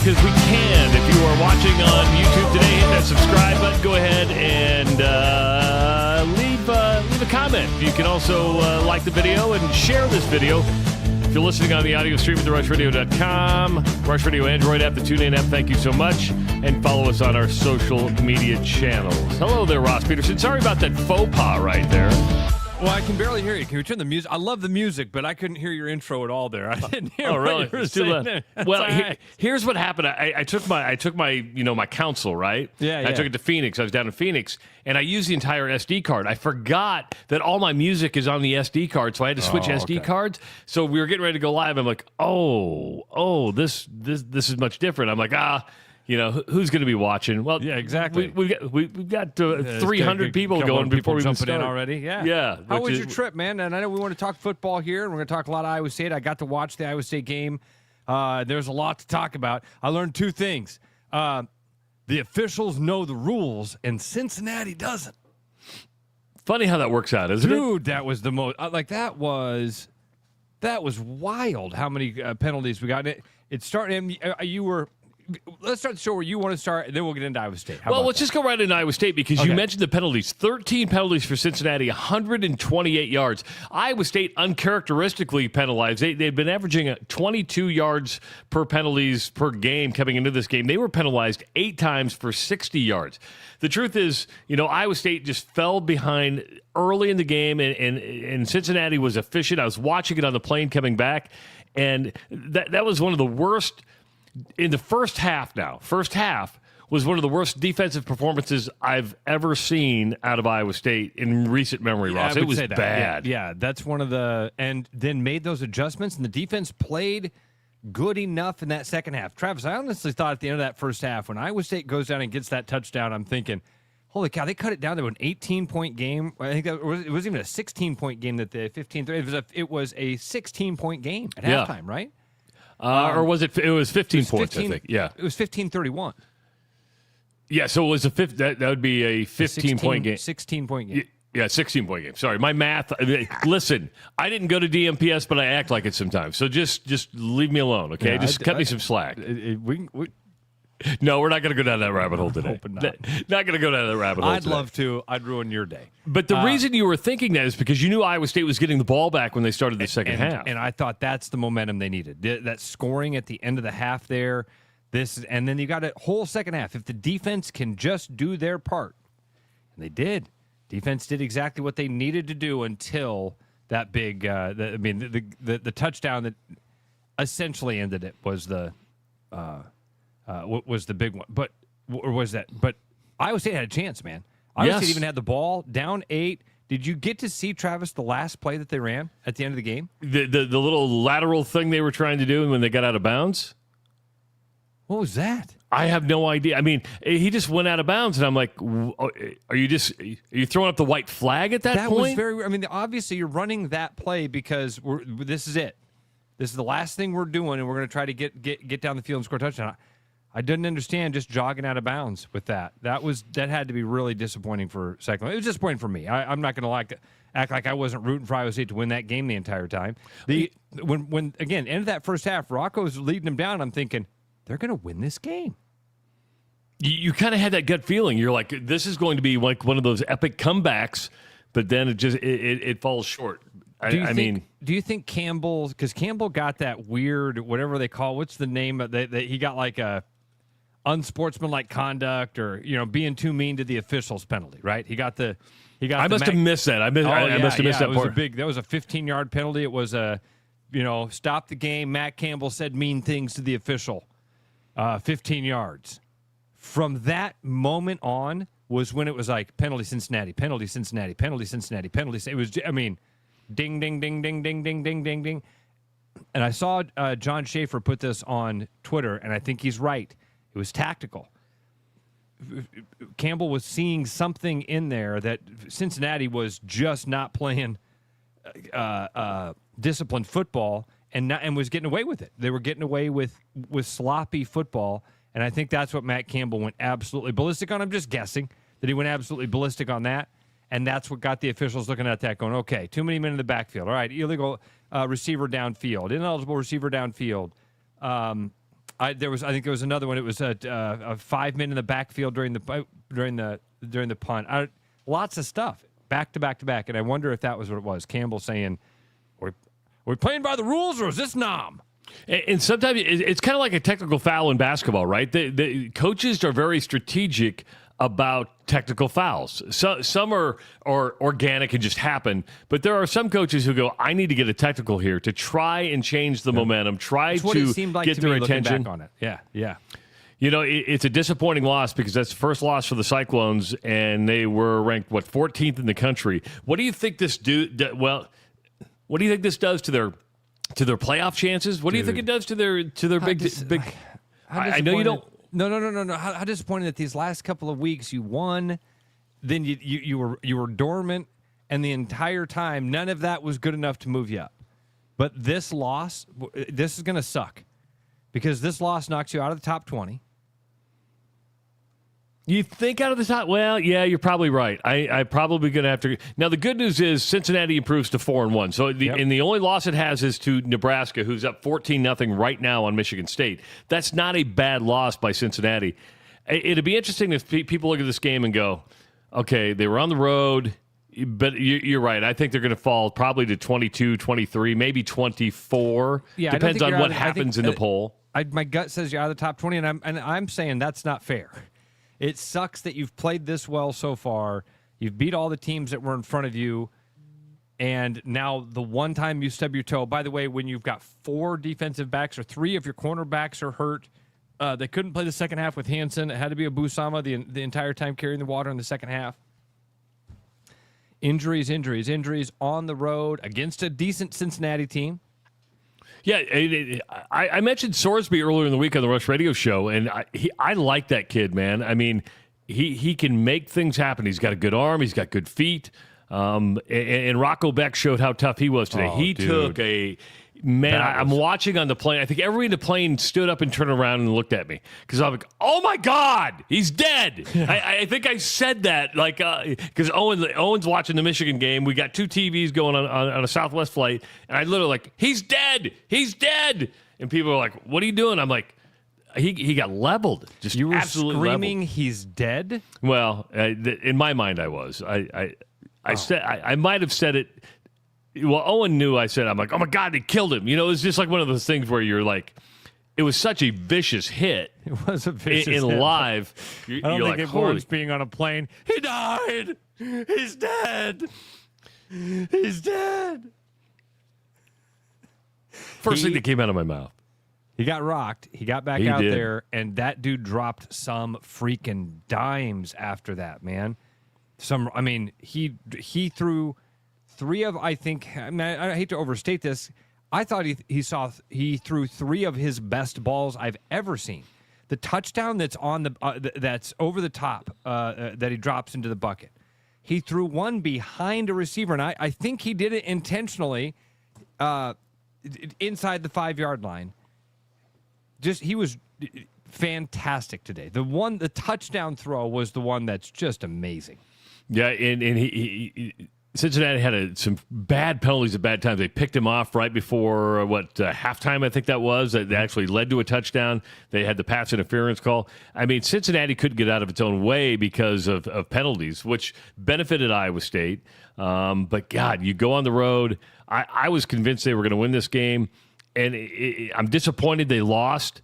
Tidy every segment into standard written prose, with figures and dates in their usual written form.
because we can. If you are watching on YouTube today, hit that subscribe button. Go ahead and leave a comment. You can also like the video and share this video. If you're listening on the audio stream at therushradio.com, Rush Radio Android app, the TuneIn app, thank you so much. And follow us on our social media channels. Hello there, Ross Peterson. Sorry about that faux pas right there. Well, I can barely hear you. Can we turn the music? I love the music, but I couldn't hear your intro at all there. I didn't hear really? what you were saying there. Well, here's what happened. I took my my counsel, right? Yeah. I took it to Phoenix. I was down in Phoenix, and I used the entire SD card. I forgot that all my music is on the SD card, so I had to switch SD cards. So we were getting ready to go live. I'm like, this is much different. I'm like, who's going to be watching? Well, yeah, exactly. We've got 300 people going before we even jumping start. in already. Yeah. How was your trip, man? And I know we want to talk football here, and we're going to talk a lot of Iowa State. I got to watch the Iowa State game. There's a lot to talk about. I learned two things. The officials know the rules, and Cincinnati doesn't. Funny how that works out, isn't it? Dude, that was the most that was wild. How many penalties we got? It started. You were. Let's start the show where you want to start, and then we'll get into Iowa State. Well, let's just go right into Iowa State because you mentioned the penalties. 13 penalties for Cincinnati, 128 yards. Iowa State uncharacteristically penalized. They'd been averaging 22 yards per penalties per game coming into this game. They were penalized 8 times for 60 yards. The truth is, Iowa State just fell behind early in the game, and Cincinnati was efficient. I was watching it on the plane coming back, and that was one of the worst. In the first half was one of the worst defensive performances I've ever seen out of Iowa State in recent memory, Ross. It was bad. Yeah, that's one of the – and then made those adjustments, and the defense played good enough in that second half. Travis, I honestly thought at the end of that first half, when Iowa State goes down and gets that touchdown, I'm thinking, holy cow, they cut it down to an 18-point game. I think it wasn't even a 16-point game that the 15th – it was a 16-point game at halftime, right? Or was it? It was 15 points, I think. Yeah, it was 15-31. Yeah, so it was that would be a 15-point game. 16-point game. Yeah, 16-point game. Sorry, my math. Listen, I didn't go to DMPS, but I act like it sometimes. So just leave me alone, okay? Yeah, cut me some slack. No, we're not going to go down that rabbit hole today. Not going to go down that rabbit hole. I'd love to. I'd ruin your day. But the reason you were thinking that is because you knew Iowa State was getting the ball back when they started the second half. And I thought that's the momentum they needed. That scoring at the end of the half there. And then you got a whole second half. If the defense can just do their part, and they did. Defense did exactly what they needed to do until that big. The touchdown that essentially ended it was the. What was the big one? But Iowa State had a chance, man. Iowa State even had the ball down 8. Did you get to see, Travis, the last play that they ran at the end of the game? The little lateral thing they were trying to do when they got out of bounds? What was that? I have no idea. I mean, he just went out of bounds, and I'm like, are you throwing up the white flag at that point? That was very. I mean, obviously you're running that play because this is it. This is the last thing we're doing, and we're going to try to get down the field and score a touchdown. I didn't understand just jogging out of bounds with that. That had to be really disappointing for Cyclone. It was disappointing for me. I'm not going to act like I wasn't rooting for Iowa State to win that game the entire time. When again, end of that first half, Rocco's leading them down. I'm thinking they're going to win this game. You kind of had that gut feeling. You're like, this is going to be like one of those epic comebacks, but then it falls short. Do you think Campbell? Because Campbell got that weird, whatever they call. What's the name of that? He got like a unsportsmanlike conduct, or being too mean to the officials penalty, right? I must have missed that. I must have missed that part. That was a 15-yard penalty. It was a, stop the game. Matt Campbell said mean things to the official. 15 yards. From that moment on was when it was like penalty Cincinnati, penalty Cincinnati, penalty Cincinnati, penalty. It was, ding, ding, ding, ding, ding, ding, ding, ding, ding. And I saw John Schaefer put this on Twitter, and I think he's right. It was tactical. Campbell was seeing something in there that Cincinnati was just not playing disciplined football and was getting away with it. They were getting away with sloppy football, and I think that's what Matt Campbell went absolutely ballistic on. I'm just guessing that he went absolutely ballistic on that, and that's what got the officials looking at that going, okay, too many men in the backfield. All right, illegal receiver downfield, ineligible receiver downfield. I think there was another one. It was a 5 men in the backfield during the punt. Lots of stuff back to back to back, and I wonder if that was what it was. Campbell saying, "Are we playing by the rules, or is this nom?" And sometimes it's kind of like a technical foul in basketball, right? The coaches are very strategic about technical fouls. So some are organic and just happen, but there are some coaches who go, "I need to get a technical here to try and change the momentum, try That's what to it seemed like get to their me looking attention." back on it. Yeah. You know, it's a disappointing loss because that's the first loss for the Cyclones, and they were ranked 14th in the country. What do you think this what do you think this does to their playoff chances? What do you think it does to their big? I know you don't. No. How disappointing that these last couple of weeks you won, then you were dormant, and the entire time none of that was good enough to move you up. But this loss, this is going to suck because this loss knocks you out of the top 20. You think out of the top? Well, yeah, you're probably right. I probably going to have to. Now, the good news is Cincinnati improves to 4-1. So, and the only loss it has is to Nebraska, who's up 14-0 right now on Michigan State. That's not a bad loss by Cincinnati. It'd be interesting if people look at this game and go, okay, they were on the road, but you're right. I think they're going to fall probably to 22, 23, maybe 24. Yeah, depends on what happens in the poll. My gut says you're out of the top 20, and I'm saying that's not fair. It sucks that you've played this well so far. You've beat all the teams that were in front of you, and now the one time you stub your toe. By the way, when you've got 4 defensive backs or 3 of your cornerbacks are hurt, they couldn't play the second half with Hansen. It had to be a Busama the entire time carrying the water in the second half. Injuries on the road against a decent Cincinnati team. Yeah, I mentioned Sorsby earlier in the week on the Rush Radio Show, and I like that kid, man. I mean, he can make things happen. He's got a good arm. He's got good feet. And Rocco Beck showed how tough he was today. He took a man. I'm watching on the plane. I think everybody in the plane stood up and turned around and looked at me because I'm like, "Oh my God, he's dead!" I think I said that like because Owen's watching the Michigan game. We got 2 TVs going on a Southwest flight, and I literally like, "He's dead! He's dead!" And people are like, "What are you doing?" I'm like, He got leveled. Just you were absolutely screaming, leveled. "He's dead!" Well, in my mind, I was. I said I might have said it. Well, Owen knew I said, I'm like, "Oh my God, they killed him." You know, it was just like one of those things where you're like, it was such a vicious hit. It was a vicious in hit. Live. I don't you're think like, it warrants being on a plane. He died. He's dead. He's dead. First thing that came out of my mouth. He got rocked. He got back out there, and that dude dropped some freaking dimes after that, man. He threw 3 of, I think, I hate to overstate this. I thought he threw 3 of his best balls I've ever seen. The touchdown that's on the that's over the top that he drops into the bucket. He threw one behind a receiver, and I think he did it intentionally inside the 5-yard line. He was fantastic today. The touchdown throw was the one that's just amazing. Yeah, and he Cincinnati had some bad penalties at bad times. They picked him off right before halftime, I think that was. That actually led to a touchdown. They had the pass interference call. I mean, Cincinnati couldn't get out of its own way because of penalties, which benefited Iowa State. But, God, you go on the road. I was convinced they were going to win this game, and I'm disappointed they lost.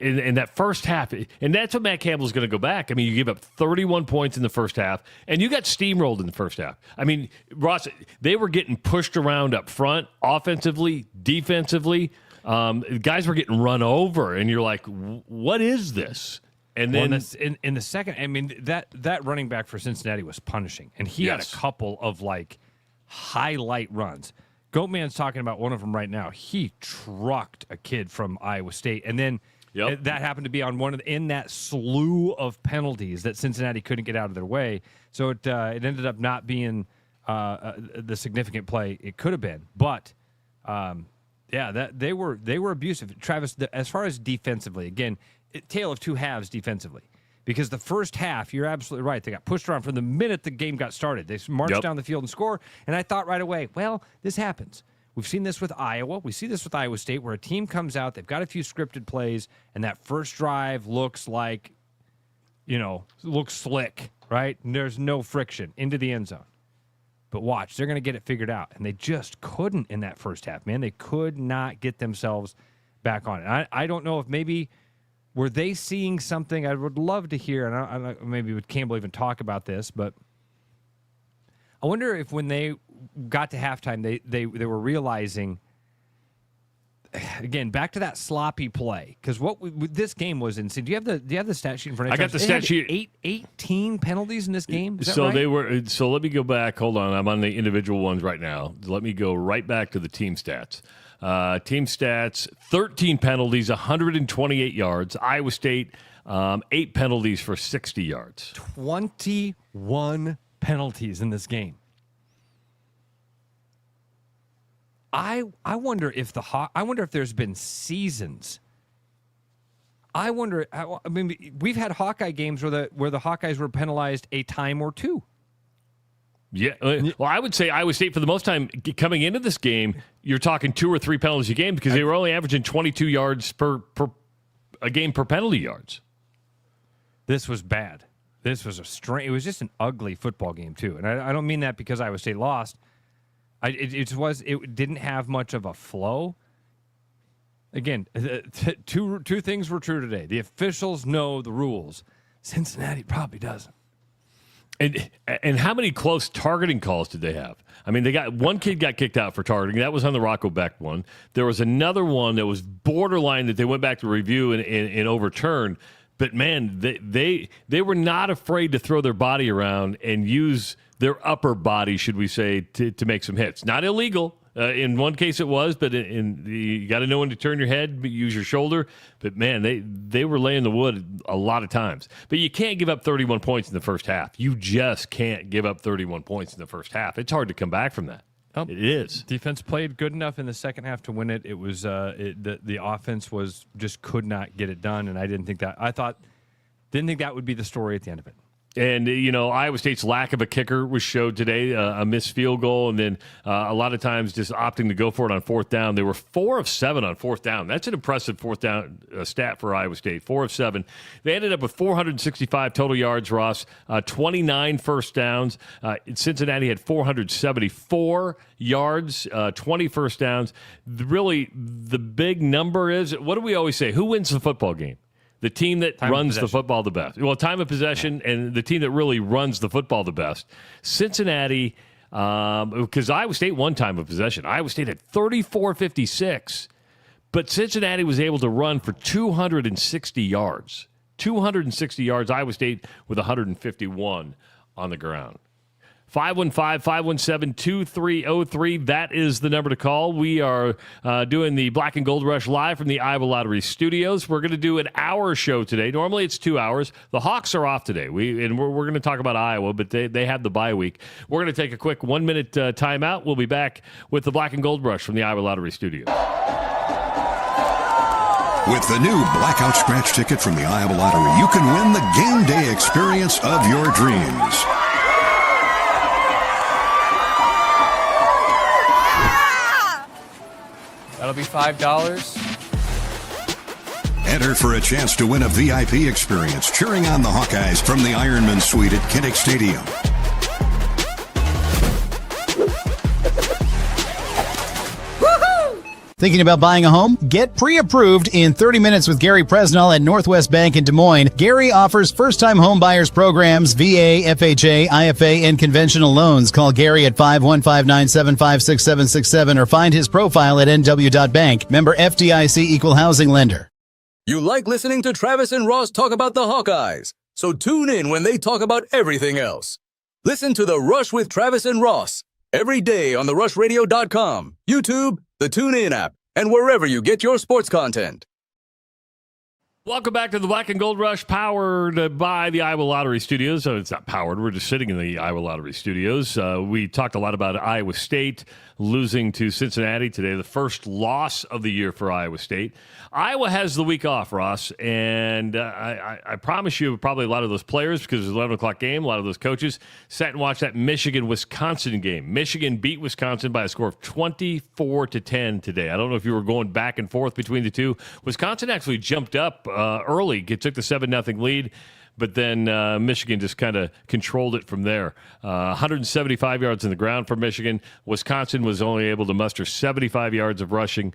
In that first half, and that's what Matt Campbell's going to go back. I mean, you give up 31 points in the first half, and you got steamrolled in the first half. I mean, Ross, they were getting pushed around up front, offensively, defensively. Guys were getting run over, and you're like, what is this? And then in the second, I mean, that running back for Cincinnati was punishing, and he had a couple of like highlight runs. Goatman's talking about one of them right now. He trucked a kid from Iowa State, and then that happened to be on in that slew of penalties that Cincinnati couldn't get out of their way. So it ended up not being the significant play it could have been. But they were abusive. Travis, as far as defensively, again, tale of 2 halves defensively. Because the first half, you're absolutely right. They got pushed around from the minute the game got started. They marched down the field and scored. And I thought right away, well, this happens. We've seen this with Iowa. We see this with Iowa State, where a team comes out, they've got a few scripted plays, and that first drive looks like, looks slick, right? And there's no friction into the end zone. But watch, they're going to get it figured out. And they just couldn't in that first half, man. They could not get themselves back on it. I don't know if maybe were they seeing something. I would love to hear, and I maybe Campbell even talk about this, but I wonder if when they got to halftime, they were realizing, again, back to that sloppy play, because this game was insane. Do you have the stat sheet in front of you? I got the stat sheet. 18 penalties in this game. Is that so right? they were. So let me go back. Hold on, I'm on the individual ones right now. Let me go right back to the team stats. Team stats: 13 penalties, 128 yards. Iowa State, 8 penalties for 60 yards. 21 penalties in this game. I wonder if there's been seasons. I wonder. I mean, we've had Hawkeye games where the Hawkeyes were penalized a time or two. Yeah. Well, I would say Iowa State, for the most time coming into this game, you're talking 2 or 3 penalties a game, because they were only averaging 22 yards per a game per penalty yards. This was bad. This was it was just an ugly football game too, and I don't mean that because Iowa State lost. It didn't have much of a flow. Again, two things were true today. The officials know the rules. Cincinnati probably doesn't. And how many close targeting calls did they have? I mean, one kid got kicked out for targeting. That was on the Rocco Beck one. There was another one that was borderline that they went back to review and overturned. But man, they were not afraid to throw their body around and use their upper body, should we say, to make some hits. Not illegal. In one case it was, but you got to know when to turn your head, use your shoulder. But man, they were laying the wood a lot of times. But you can't give up 31 points in the first half. You just can't give up 31 points in the first half. It's hard to come back from that. It is. Defense played good enough in the second half to win it. It was the offense could not get it done, and I didn't think that would be the story at the end of it. And, Iowa State's lack of a kicker was showed today, a missed field goal, and then a lot of times just opting to go for it on fourth down. They were 4 of 7 on fourth down. That's an impressive fourth down stat for Iowa State, 4 of 7. They ended up with 465 total yards, Ross, 29 first downs. Cincinnati had 474 yards, 20 first downs. Really, the big number is, what do we always say? Who wins the football game? The team that runs the football the best. Well, time of possession, and the team that really runs the football the best. Cincinnati, because Iowa State won time of possession. Iowa State had 34-56, but Cincinnati was able to run for 260 yards. 260 yards. Iowa State with 151 on the ground. 515-517-2303. That is the number to call. We are doing the Black and Gold Rush live from the Iowa Lottery Studios. We're going to do an hour show today. Normally it's 2 hours. The Hawks are off today. We're going to talk about Iowa, but they have the bye week. We're going to take a quick 1-minute timeout. We'll be back with the Black and Gold Rush from the Iowa Lottery Studios. With the new Blackout Scratch ticket from the Iowa Lottery, you can win the game day experience of your dreams. That'll be $5. Enter for a chance to win a VIP experience cheering on the Hawkeyes from the Ironman Suite at Kinnick Stadium. Thinking about buying a home? Get pre-approved in 30 minutes with Gary Presnell at Northwest Bank in Des Moines. Gary offers first-time home buyers programs, VA, FHA, IFA, and conventional loans. Call Gary at 515-975-6767 or find his profile at nw.bank. Member FDIC Equal Housing Lender. You like listening to Travis and Ross talk about the Hawkeyes, so tune in when they talk about everything else. Listen to The Rush with Travis and Ross every day on therushradio.com, YouTube, the TuneIn app, and wherever you get your sports content. Welcome back to the Black and Gold Rush, powered by the Iowa Lottery Studios. It's not powered. We're just sitting in the Iowa Lottery Studios. We talked a lot about Iowa State losing to Cincinnati today, the first loss of the year for Iowa State. Iowa has the week off, Ross, and I promise you probably a lot of those players, because it's an 11 o'clock game, a lot of those coaches sat and watched that Michigan-Wisconsin game. Michigan beat Wisconsin by a score of 24-10 today. I don't know if you were going back and forth between the two. Wisconsin actually jumped up early, took the 7-0 lead, but then Michigan just kind of controlled it from there. 175 yards in the ground for Michigan. Wisconsin was only able to muster 75 yards of rushing.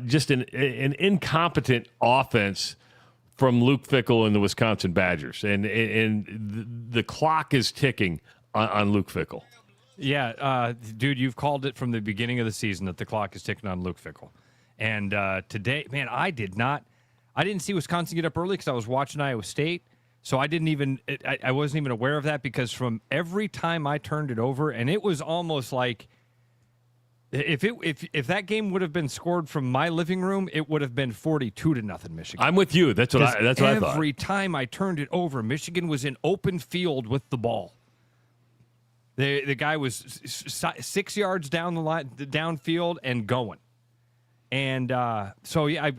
Just an incompetent offense from Luke Fickell and the Wisconsin Badgers. And the clock is ticking on Luke Fickell. Yeah, dude, you've called it from the beginning of the season that the clock is ticking on Luke Fickell. And today, man, I didn't see Wisconsin get up early because I was watching Iowa State. So I wasn't even aware of that, because from every time I turned it over, and it was almost like if that game would have been scored from my living room, it would have been 42-0 Michigan. I'm with you. That's what I thought. Every time I turned it over, Michigan was in open field with the ball. The guy was 6 yards down the line, downfield, and going. And so, yeah,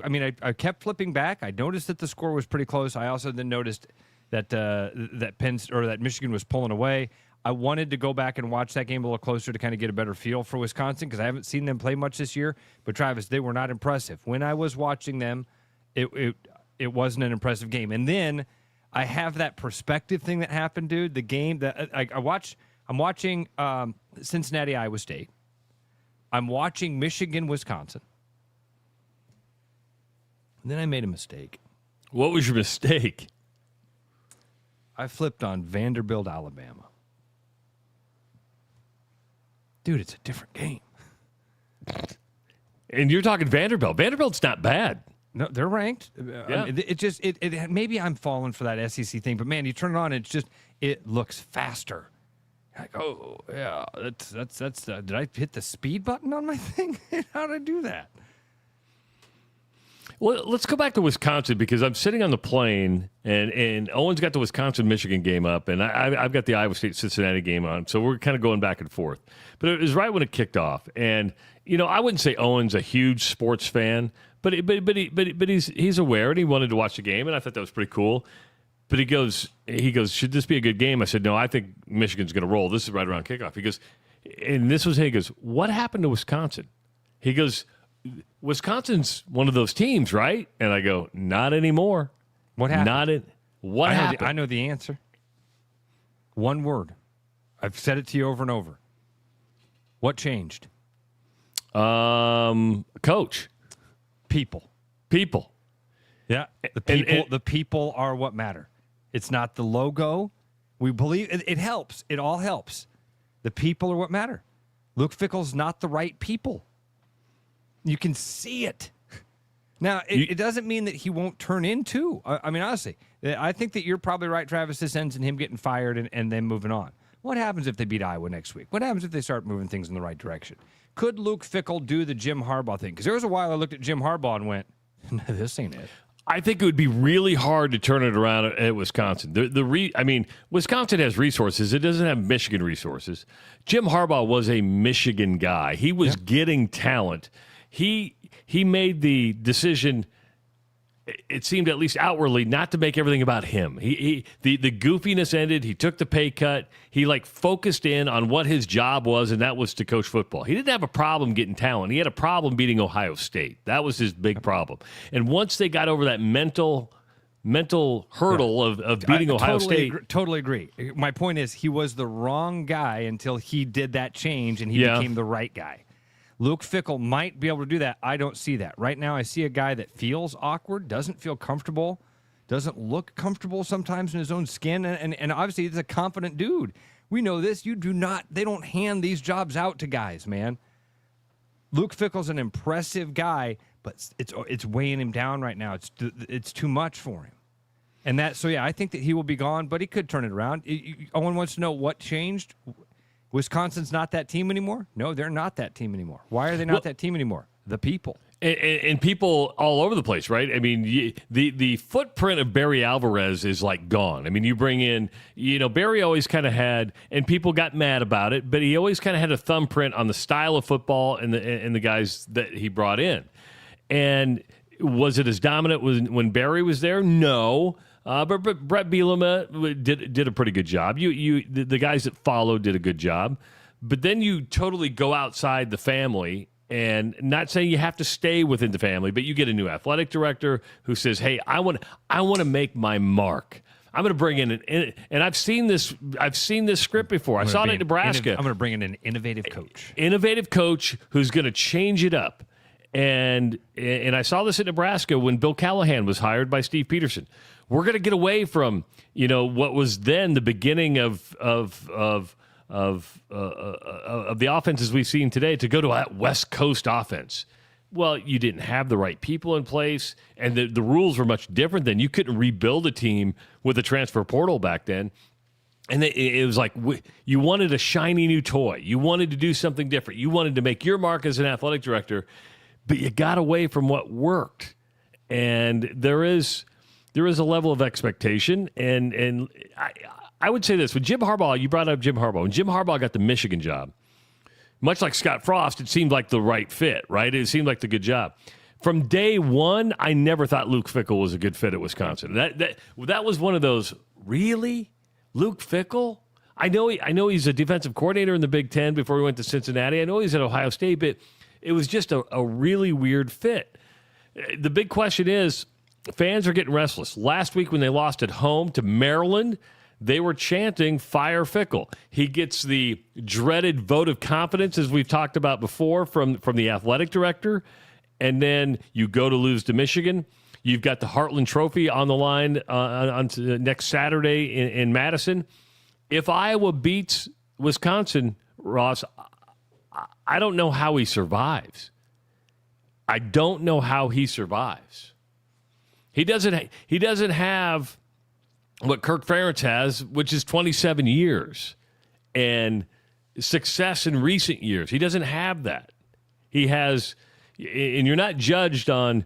I kept flipping back. I noticed that the score was pretty close. I also then noticed that that Michigan was pulling away. I wanted to go back and watch that game a little closer to kind of get a better feel for Wisconsin, because I haven't seen them play much this year. But Travis, they were not impressive. When I was watching them, it wasn't an impressive game. And then I have that perspective thing that happened, dude. The game that I'm watching Cincinnati, Iowa State. I'm watching Michigan, Wisconsin. And then I made a mistake. What was your mistake? I flipped on Vanderbilt, Alabama. Dude, it's a different game. And you're talking Vanderbilt. Vanderbilt's not bad. No, they're ranked. Yeah. It maybe I'm falling for that SEC thing, but man, you turn it on, it looks faster. Like, oh yeah, that's. Did I hit the speed button on my thing? How did I do that? Well, let's go back to Wisconsin, because I'm sitting on the plane, and Owen's got the Wisconsin-Michigan game up, and I've got the Iowa State-Cincinnati game on, so we're kind of going back and forth. But it was right when it kicked off, and I wouldn't say Owen's a huge sports fan, but he's aware, and he wanted to watch the game, and I thought that was pretty cool. But he goes, should this be a good game? I said, no, I think Michigan's going to roll. This is right around kickoff. He goes, what happened to Wisconsin? He goes, Wisconsin's one of those teams, right? And I go, not anymore. What happened? What happened? I know the answer. One word. I've said it to you over and over. What changed? Coach. People. Yeah. The people are what matter. It's not the logo. We believe it helps. It all helps. The people are what matter. Luke Fickell's not the right people. You can see it. Now, it doesn't mean that he won't turn into. I mean, honestly, I think that you're probably right, Travis. This ends in him getting fired and then moving on. What happens if they beat Iowa next week? What happens if they start moving things in the right direction? Could Luke Fickell do the Jim Harbaugh thing? Because there was a while I looked at Jim Harbaugh and went, this ain't it. I think it would be really hard to turn it around at Wisconsin. Wisconsin has resources. It doesn't have Michigan resources. Jim Harbaugh was a Michigan guy. He was getting talent. He made the decision, it seemed at least outwardly, not to make everything about him. The goofiness ended. He took the pay cut. He focused in on what his job was, and that was to coach football. He didn't have a problem getting talent. He had a problem beating Ohio State. That was his big problem. And once they got over that mental hurdle of beating Ohio State. Totally agree. My point is, he was the wrong guy until he did that change and he became the right guy. Luke Fickell might be able to do that. I don't see that. Right now, I see a guy that feels awkward, doesn't feel comfortable, doesn't look comfortable sometimes in his own skin, and obviously he's a confident dude. We know this. They don't hand these jobs out to guys, man. Luke Fickell's an impressive guy, but it's weighing him down right now. It's too much for him. And I think that he will be gone, but he could turn it around. Owen wants to know what changed. Wisconsin's not that team anymore? No, they're not that team anymore. Why are they not that team anymore? The people. And people all over the place, right? I mean, the footprint of Barry Alvarez is like gone. I mean, you bring in, Barry always kind of had, and people got mad about it, but he always kind of had a thumbprint on the style of football and the guys that he brought in. And was it as dominant when Barry was there? No. But Brett Bielema did a pretty good job. The guys that followed did a good job. But then you totally go outside the family. And not saying you have to stay within the family, but you get a new athletic director who says, "Hey, I want to make my mark. I'm going to bring in and I've seen this script before. I saw it in Nebraska. I'm going to bring in an innovative coach. Innovative coach who's going to change it up. And I saw this at Nebraska when Bill Callahan was hired by Steve Peterson. We're going to get away from what was then the beginning of the offenses we've seen today to go to that West Coast offense. Well, you didn't have the right people in place, and the rules were much different then. You couldn't rebuild a team with a transfer portal back then. And it was like you wanted a shiny new toy. You wanted to do something different. You wanted to make your mark as an athletic director, but you got away from what worked. And there is a level of expectation, and I would say this. With Jim Harbaugh, you brought up Jim Harbaugh. When Jim Harbaugh got the Michigan job, much like Scott Frost, it seemed like the right fit, right? It seemed like the good job. From day one, I never thought Luke Fickell was a good fit at Wisconsin. That was one of those, really? Luke Fickell? I know he's a defensive coordinator in the Big Ten before he went to Cincinnati. I know he's at Ohio State, but it was just a really weird fit. The big question is, fans are getting restless. Last week when they lost at home to Maryland, they were chanting, "Fire Fickell." He gets the dreaded vote of confidence, as we've talked about before, from the athletic director. And then you go to lose to Michigan. You've got the Heartland Trophy on the line on next Saturday in Madison. If Iowa beats Wisconsin, Ross, I don't know how he survives. I don't know how he survives. He doesn't have what Kirk Ferentz has, which is 27 years and success in recent years. He doesn't have that. He has, and you're not judged on.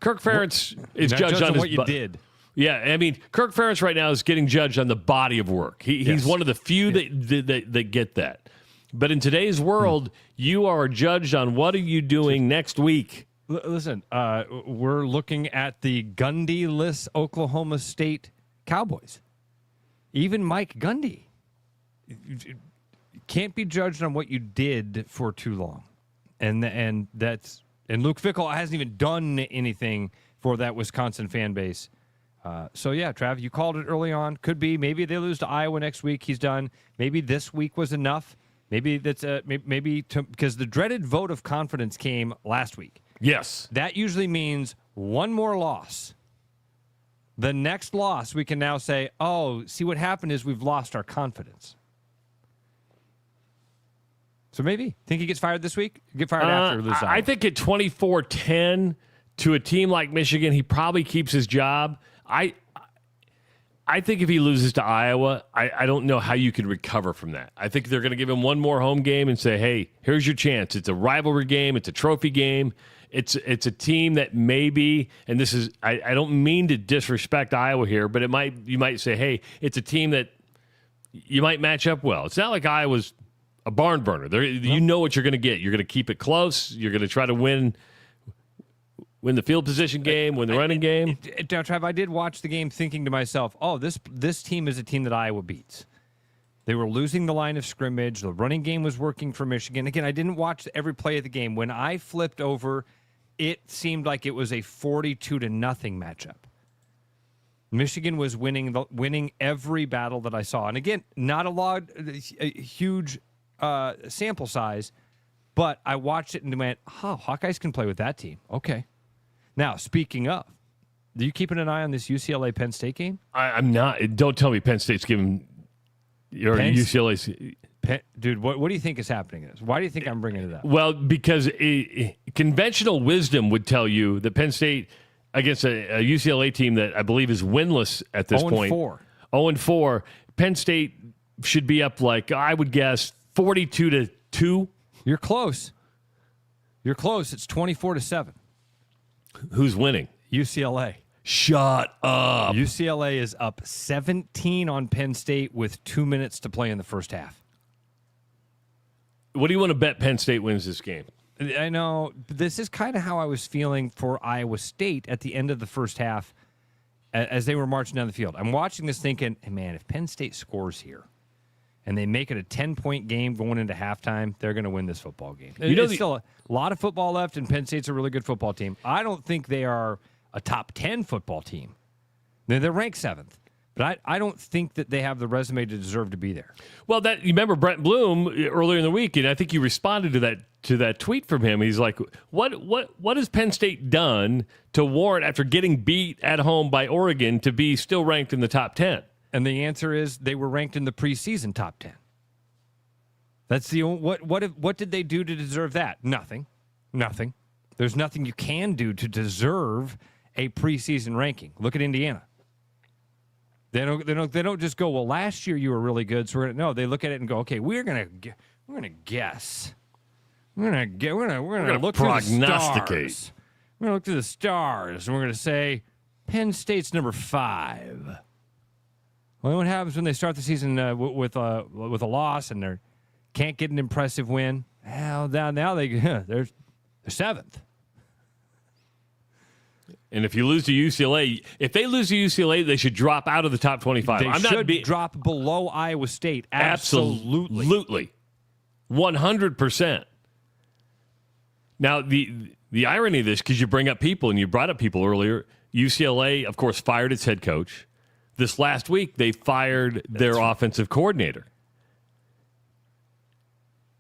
Kirk Ferentz is judged on what you did. Yeah, I mean, Kirk Ferentz right now is getting judged on the body of work. He's one of the few that get that. But in today's world, you are judged on what are you doing next week. Listen, we're looking at the Gundy-less Oklahoma State Cowboys. Even Mike Gundy can't be judged on what you did for too long, and Luke Fickell hasn't even done anything for that Wisconsin fan base. So yeah, Trav, you called it early on. Could be maybe they lose to Iowa next week. He's done. Maybe this week was enough. Maybe that's because the dreaded vote of confidence came last week. Yes, that usually means one more loss. The next loss, we can now say, "Oh, see what happened is we've lost our confidence." So maybe think he gets fired this week. Get fired after this. I think at 24-10 to a team like Michigan, he probably keeps his job. I think if he loses to Iowa, I don't know how you can recover from that. I think they're going to give him one more home game and say, "Hey, here's your chance. It's a rivalry game. It's a trophy game. It's a team that maybe," and this is I don't mean to disrespect Iowa here, but you might say, "Hey, it's a team that you might match up well." It's not like Iowa's a barn burner. You know what you're going to get. You're going to keep it close. You're going to try to win the field position game, win the running game. Now, Trav, I did watch the game thinking to myself, "Oh, this team is a team that Iowa beats." They were losing the line of scrimmage. The running game was working for Michigan. Again, I didn't watch every play of the game. When I flipped over, it seemed like it was a 42-0 matchup. Michigan was winning every battle that I saw. And again, not a huge sample size, but I watched it and went, "Oh, Hawkeyes can play with that team." Okay. Now, speaking of, are you keeping an eye on this UCLA-Penn State game? I'm not. Don't tell me Penn State's giving UCLA's. Dude, what do you think is happening in this? Why do you think I'm bringing it up? Well, because conventional wisdom would tell you that Penn State against a UCLA team that I believe is winless at this point. 0-4. Penn State should be up like, I would guess, 42-2. You're close. You're close. It's 24-7. Who's winning? UCLA. Shut up. UCLA is up 17 on Penn State with 2 minutes to play in the first half. What do you want to bet Penn State wins this game? I know. This is kind of how I was feeling for Iowa State at the end of the first half as they were marching down the field. I'm watching this thinking, hey, man, if Penn State scores here and they make it a 10-point game going into halftime, they're going to win this football game. There's still a lot of football left, and Penn State's a really good football team. I don't think they are a top 10 football team. They're ranked 7th. But I don't think that they have the resume to deserve to be there. Well, you remember Brent Bloom earlier in the week, and I think you responded to that tweet from him. He's like, "What has Penn State done to warrant, after getting beat at home by Oregon, to be still ranked in the top 10?" And the answer is they were ranked in the preseason top 10. That's the what did they do to deserve that? Nothing. There's nothing you can do to deserve a preseason ranking. Look at Indiana. They don't just go, well, last year you were really good, so they look at it and go, okay, we're gonna guess. We're gonna look prognosticate. to the stars. We're gonna look to the stars, and we're gonna say Penn State's number 5. Well, what happens when they start the season with a loss and they can't get an impressive win? Well, now they're 7th. And if you lose to UCLA, if they lose to UCLA, they should drop out of the top 25. They should drop below Iowa State. Absolutely. 100%. Now, the irony of this, because you bring up people, and you brought up people earlier, UCLA, of course, fired its head coach. This last week, they fired their offensive coordinator.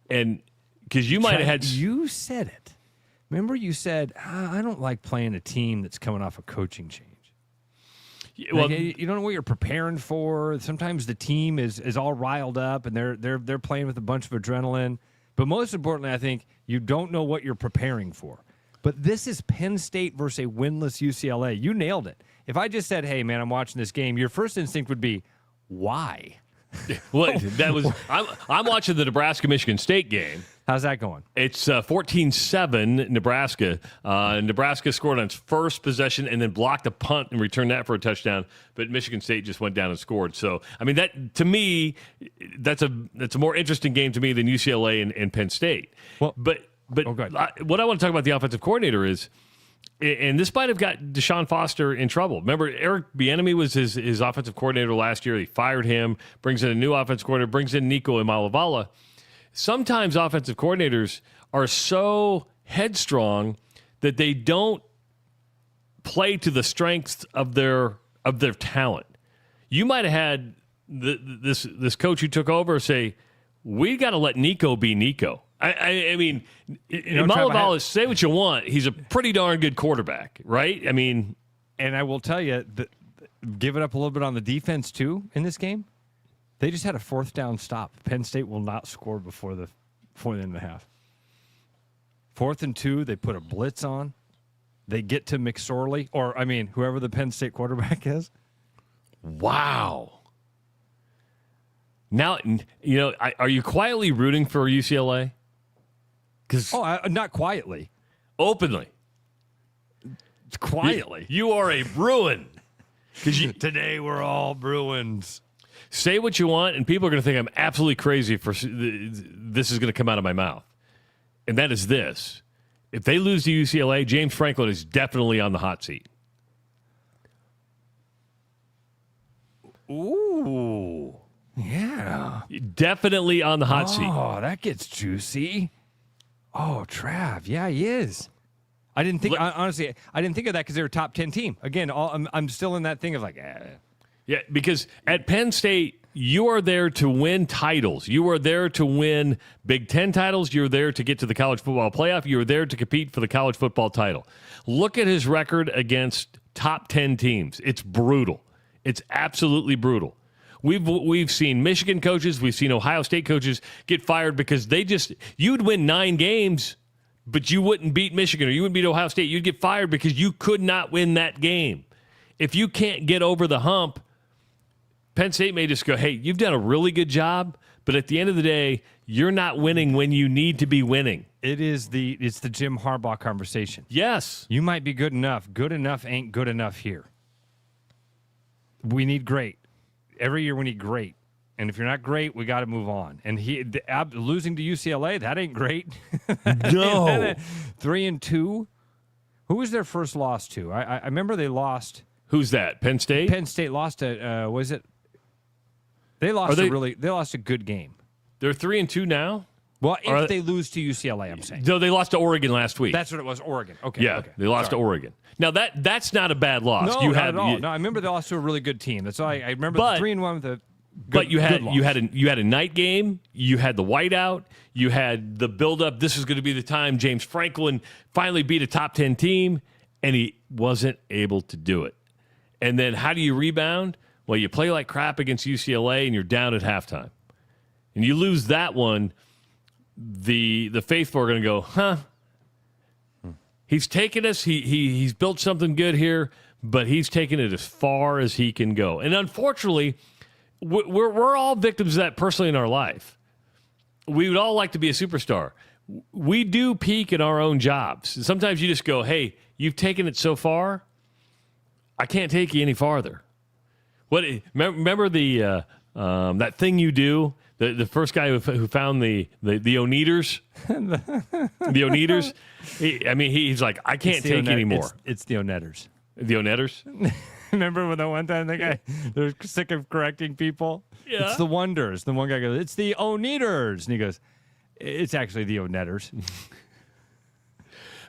And because you might have had... You said it. Remember you said, I don't like playing a team that's coming off a coaching change. Well, you don't know what you're preparing for. Sometimes the team is all riled up and they're playing with a bunch of adrenaline. But most importantly, I think you don't know what you're preparing for. But this is Penn State versus a winless UCLA. You nailed it. If I just said, hey, man, I'm watching this game, your first instinct would be, why? Well, I'm watching the Nebraska-Michigan State game. How's that going? It's 14-7 Nebraska. Nebraska scored on its first possession and then blocked a punt and returned that for a touchdown. But Michigan State just went down and scored. So, I mean, that to me, that's a more interesting game to me than UCLA and Penn State. Well, but what I want to talk about the offensive coordinator is, and this might have got Deshaun Foster in trouble. Remember, Eric Bieniemy was his offensive coordinator last year. They fired him, brings in a new offensive coordinator, brings in Nico Imalavala. Sometimes offensive coordinators are so headstrong that they don't play to the strengths of their talent. You might have had this coach who took over say, we got to let Nico be Nico. I mean, Imalavala, say what you want. He's a pretty darn good quarterback, right? I mean, and I will tell you, give it up a little bit on the defense too in this game. They just had a 4th down stop. Penn State will not score before the end of the half. 4th and 2, they put a blitz on. They get to McSorley, whoever the Penn State quarterback is. Wow. Now, are you quietly rooting for UCLA? Not quietly. Openly. Quietly. You are a Bruin. Today we're all Bruins. Say what you want, and people are going to think I'm absolutely crazy for this is going to come out of my mouth. And that is this. If they lose to UCLA, James Franklin is definitely on the hot seat. Ooh. Yeah. Definitely on the hot seat. Oh, that gets juicy. Oh, Trav. Yeah, he is. I didn't think, honestly, I didn't think of that because they're a top 10 team. Again, I'm still in that thing of like, Yeah, because at Penn State, you are there to win titles. You are there to win Big Ten titles. You're there to get to the college football playoff. You're there to compete for the college football title. Look at his record against top 10 teams. It's brutal. It's absolutely brutal. We've seen Michigan coaches, we've seen Ohio State coaches get fired because you'd win 9 games, but you wouldn't beat Michigan or you wouldn't beat Ohio State. You'd get fired because you could not win that game. If you can't get over the hump, Penn State may just go, hey, you've done a really good job, but at the end of the day, you're not winning when you need to be winning. It's the Jim Harbaugh conversation. Yes. You might be good enough. Good enough ain't good enough here. We need great. Every year we need great. And if you're not great, we got to move on. And losing to UCLA, that ain't great. No. 3-2. Who was their first loss to? I remember they lost. Who's that? Penn State? Penn State lost to, was it? They lost they lost a good game. They're 3-2 now? Well, if they lose to UCLA, I'm saying. No, they lost to Oregon last week. That's what it was, Oregon. Okay. Yeah, okay. They lost to Oregon. Now, that's not a bad loss. No, not at all. No, I remember they lost to a really good team. That's all I remember. 3-1 with a But you had a night game. You had the whiteout. You had the buildup. This is going to be the time James Franklin finally beat a top 10 team, and he wasn't able to do it. And then how do you rebound? Well, you play like crap against UCLA, and you're down at halftime. And you lose that one, the faithful are going to go, huh? He's taken us. He's built something good here, but he's taken it as far as he can go. And unfortunately, we're all victims of that personally in our life. We would all like to be a superstar. We do peak in our own jobs. Sometimes you just go, hey, you've taken it so far, I can't take you any farther. Remember the that thing you do? The first guy who found the oneaters? The oneaters? He's like, I can't take anymore. It's the Onetters. The Onetters? Remember when the one time they're sick of correcting people? Yeah. It's the Wonders. The one guy goes, it's the Oneaters. And he goes, it's actually the Onetters.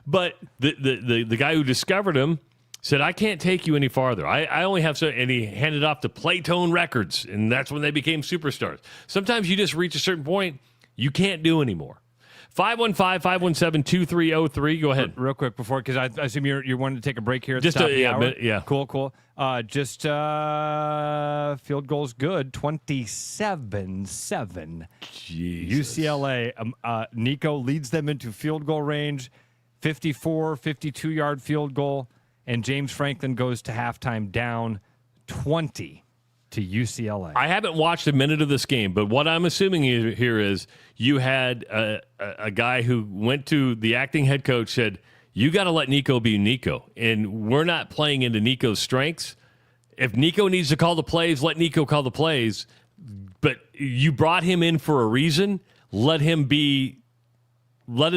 But the guy who discovered him said, I can't take you any farther. I only have so, and he handed off to Playtone Records, and that's when they became superstars. Sometimes you just reach a certain point you can't do anymore. 515-517-2303. Go ahead. Real quick before, because I assume you're wanting to take a break here at Just the top of the hour. yeah. Cool. Just field goals good, 27-7. Jesus. UCLA, Nico leads them into field goal range, 54, 52-yard field goal, and James Franklin goes to halftime down 20 to UCLA. I haven't watched a minute of this game, but what I'm assuming here is you had a guy who went to the acting head coach, said, you got to let Nico be Nico, and we're not playing into Nico's strengths. If Nico needs to call the plays, let Nico call the plays, but you brought him in for a reason. Let it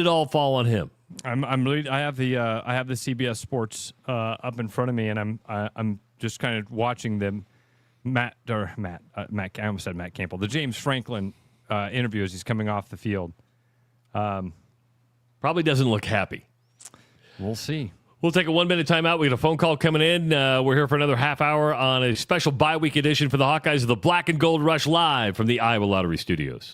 all fall on him. I have the CBS Sports up in front of me, and I'm just kind of watching them. Matt. I almost said Matt Campbell. The James Franklin interview as he's coming off the field. Probably doesn't look happy. We'll see. We'll take a 1-minute timeout. We got a phone call coming in. We're here for another half hour on a special bye-week edition for the Hawkeyes of the Black and Gold Rush live from the Iowa Lottery Studios.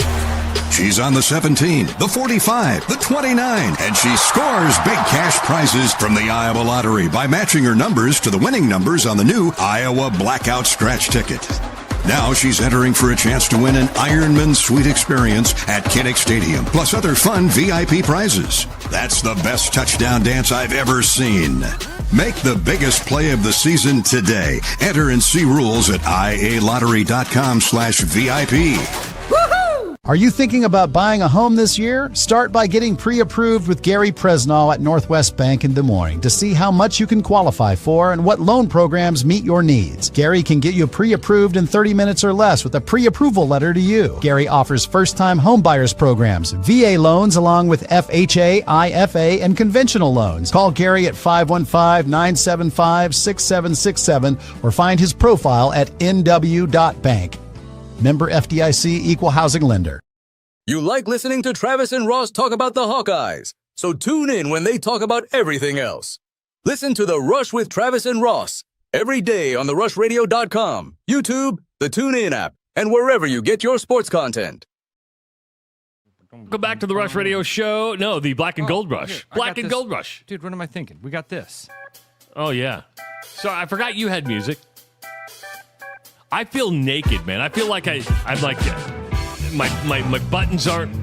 She's on the 17, the 45, the 29, and she scores big cash prizes from the Iowa Lottery by matching her numbers to the winning numbers on the new Iowa Blackout Scratch Ticket. Now she's entering for a chance to win an Ironman Suite experience at Kinnick Stadium, plus other fun VIP prizes. That's the best touchdown dance I've ever seen. Make the biggest play of the season today. Enter and see rules at ialottery.com/VIP. Are you thinking about buying a home this year? Start by getting pre-approved with Gary Presnall at Northwest Bank in Des Moines to see how much you can qualify for and what loan programs meet your needs. Gary can get you pre-approved in 30 minutes or less with a pre-approval letter to you. Gary offers first-time homebuyers programs, VA loans along with FHA, IFA, and conventional loans. Call Gary at 515-975-6767 or find his profile at nw.bank. Member FDIC, Equal Housing Lender. You like listening to Travis and Ross talk about the Hawkeyes, so tune in when they talk about everything else. Listen to The Rush with Travis and Ross every day on therushradio.com, YouTube, the TuneIn app, and wherever you get your sports content. Go back to the Rush Radio Show. No, the Black and Gold Rush. Here, Black and Gold Rush. Dude, what am I thinking? We got this. Oh, yeah. Sorry, I forgot you had music. I feel naked, man. I feel like I'm like my buttons aren't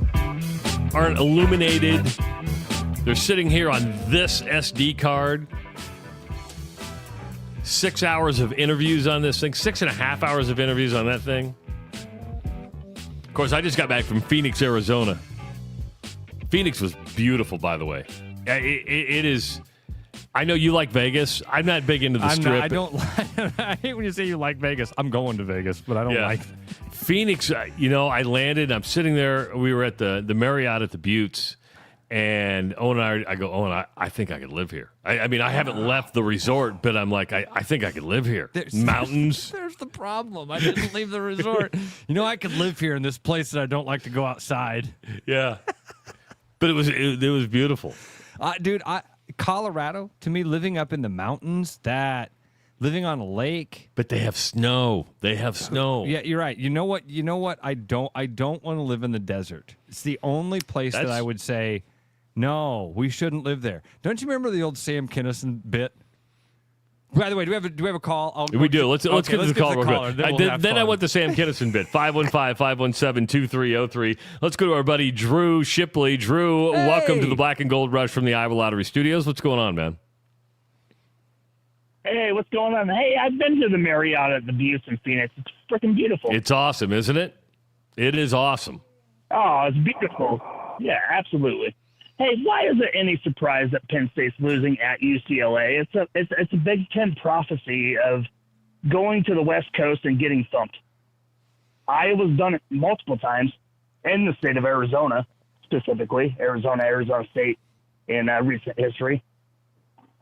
illuminated. They're sitting here on this SD card. 6 hours of interviews on this thing. 6.5 hours of interviews on that thing. course, I just got back from Phoenix, Arizona. Phoenix was beautiful, by the way. It is. I know you like Vegas. I'm not big into the Strip. I don't. I hate when you say you like Vegas. I'm going to Vegas, but I don't like Phoenix. I landed. I'm sitting there. We were at the Marriott at the Buttes, and Owen and I go, Owen, I think I could live here. I mean, I haven't left the resort, but I'm like, I think I could live here. Mountains. There's the problem. I didn't leave the resort. I could live here in this place that I don't like to go outside. Yeah. But it was beautiful. Dude, Colorado, to me, living up in the mountains, living on a lake. But they have snow. Yeah, you're right. You know what? I don't want to live in the desert. It's the only place that I would say, no, we shouldn't live there. Don't you remember the old Sam Kinison bit? By the way, do we have a call? We do. Let's get to the call real quick. Then I want the Sam Kinison bit. 515-517-2303. Let's go to our buddy Drew Shipley. Drew, welcome to the Black and Gold Rush from the Iowa Lottery Studios. What's going on, man? Hey, what's going on? Hey, I've been to the Marriott at the Buttes in Phoenix. It's freaking beautiful. It's awesome, isn't it? It is awesome. Oh, it's beautiful. Yeah, absolutely. Hey, why is it any surprise that Penn State's losing at UCLA? It's a Big Ten prophecy of going to the West Coast and getting thumped. Iowa's done it multiple times in the state of Arizona, specifically Arizona State in recent history.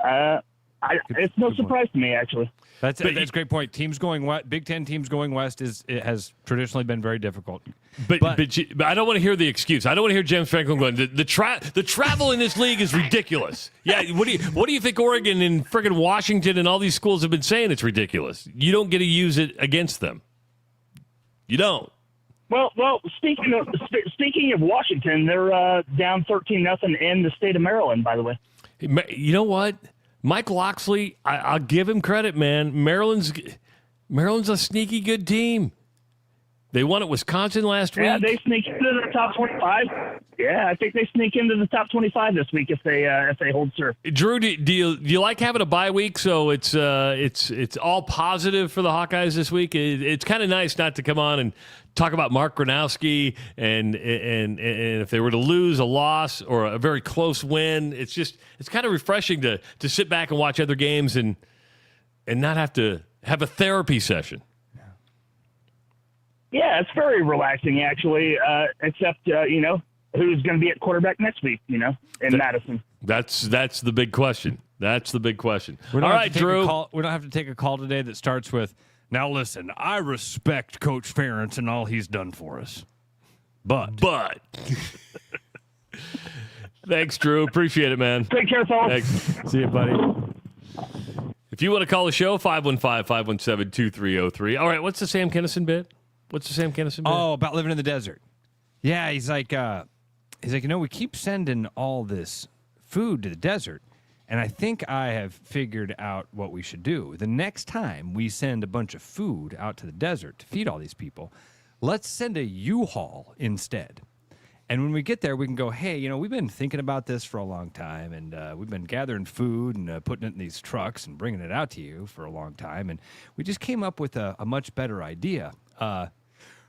It's no surprise to me, actually. That's a great point. Teams going west, Big Ten teams going west has traditionally been very difficult. But I don't want to hear the excuse. I don't want to hear James Franklin going, the travel in this league is ridiculous. Yeah, what do you think Oregon and friggin' Washington and all these schools have been saying it's ridiculous? You don't get to use it against them. You don't. Well, speaking of Washington, they're down 13-0 in the state of Maryland, by the way. You know what? Mike Loxley, I'll give him credit, man. Maryland's a sneaky good team. They won at Wisconsin last week. Yeah, they sneak into the top 25. Yeah, I think they sneak into the top 25 this week if they hold serve. Drew, do you like having a bye week so it's all positive for the Hawkeyes this week? It's kind of nice not to come on and talk about Mark Gronowski and if they were to lose a loss or a very close win, it's kind of refreshing to sit back and watch other games and not have to have a therapy session. Yeah, it's very relaxing, actually, except, who's going to be at quarterback next week, in Madison. That's the big question. That's the big question. All right, Drew. We don't have to take a call today that starts with, now listen, I respect Coach Ferentz and all he's done for us. But. Thanks, Drew. Appreciate it, man. Take care, fellas. Thanks. See you, buddy. If you want to call the show, 515-517-2303. All right, what's the Sam Kinison bit? Oh, about living in the desert. Yeah, he's like, we keep sending all this food to the desert, and I think I have figured out what we should do. The next time we send a bunch of food out to the desert to feed all these people, let's send a U-Haul instead. And when we get there, we can go, hey, we've been thinking about this for a long time, and we've been gathering food and putting it in these trucks and bringing it out to you for a long time, and we just came up with a much better idea.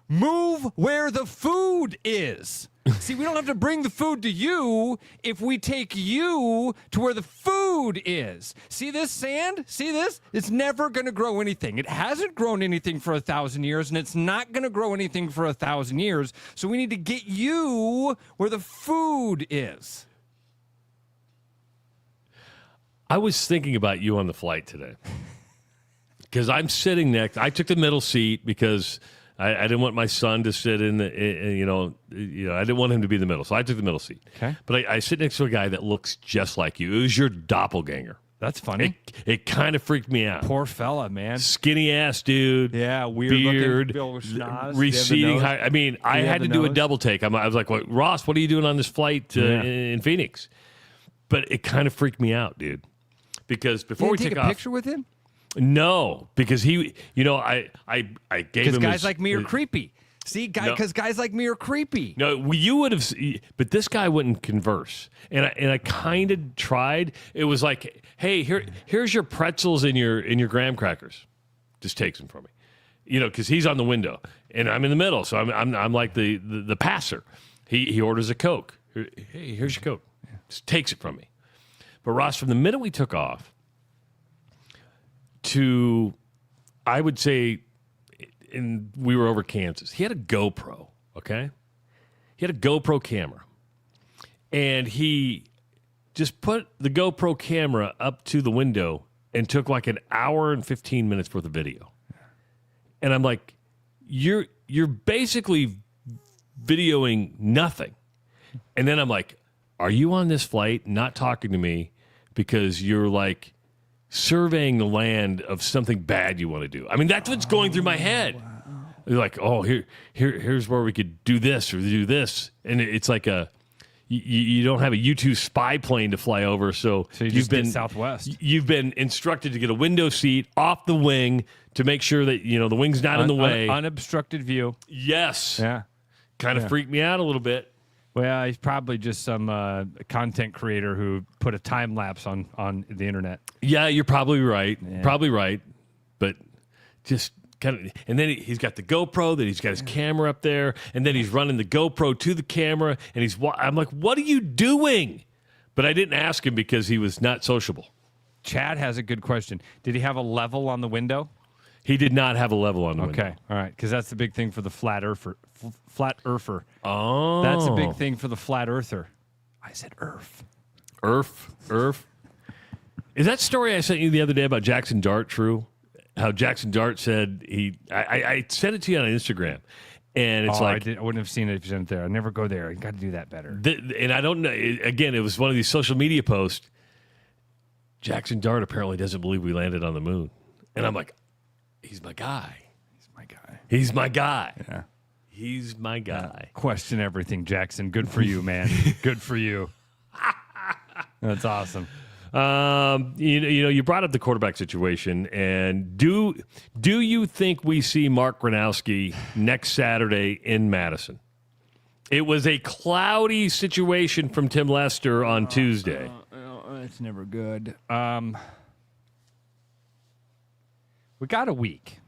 Move where the food is. See, we don't have to bring the food to you if we take you to where the food is. See this sand? See this? It's never going to grow anything. It hasn't grown anything for 1,000 years, and it's not going to grow anything for 1,000 years. So we need to get you where the food is. I was thinking about you on the flight today because I'm sitting next. I took the middle seat because I didn't want my son to sit in the, I didn't want him to be in the middle, so I took the middle seat. Okay. But I sit next to a guy that looks just like you. It was your doppelganger. That's funny. It kind of freaked me out. Poor fella, man. Skinny ass dude. Yeah, weird beard, looking. Receding. I mean, I had to do a double take. I was like, Ross, what are you doing on this flight in Phoenix? But it kind of freaked me out, dude. Because before we take took a off, picture with him. No, because I gave him. Because guys like me are creepy. See, because guys like me are creepy. No, you would have, but this guy wouldn't converse, and I kind of tried. It was like, hey, here's your pretzels and your graham crackers. Just takes them from me. because he's on the window and I'm in the middle, so I'm like the passer. He orders a Coke. Hey, here's your Coke. Just takes it from me. But Ross, from the minute we took off to, I would say, and we were over Kansas, he had a GoPro. Okay, he had a GoPro camera, and he just put the GoPro camera up to the window and took like an hour and 15 minutes worth of video. And I'm like, you're basically videoing nothing. And then I'm like, are you on this flight not talking to me because you're like surveying the land of something bad you want to do? I mean, that's what's going through my head. Wow. You're like, oh, here's where we could do this or do this. And it's like you don't have a U-2 spy plane to fly over, so you've been Southwest. You've been instructed to get a window seat off the wing to make sure that the wing's not in the way. Unobstructed view. Yes. Yeah. Kind of freaked me out a little bit. Well, he's probably just some content creator who put a time lapse on the internet. Yeah, you're probably right. Yeah. Probably right, but just. Kind of, and then he's got the GoPro, then he's got his camera up there, and then he's running the GoPro to the camera, and I'm like, what are you doing? But I didn't ask him because he was not sociable. Chad has a good question. Did he have a level on the window? He did not have a level on the window. Okay, all right, because that's the big thing for the flat earther. Oh. That's a big thing for the flat earther. I said earth. Earth. Is that story I sent you the other day about Jackson Dart true? How Jackson Dart said I sent it to you on Instagram, and it's I wouldn't have seen it if you sent it there. I never go there. You got to do that better. And I don't know. Again, it was one of these social media posts. Jackson Dart apparently doesn't believe we landed on the moon, and I'm like, he's my guy. He's my guy. Yeah, he's my guy. Question everything, Jackson. Good for you, man. Good for you. That's awesome. You brought up the quarterback situation, and do you think we see Mark Gronowski next Saturday in Madison? It was a cloudy situation from Tim Lester on Tuesday. It's never good. We got a week.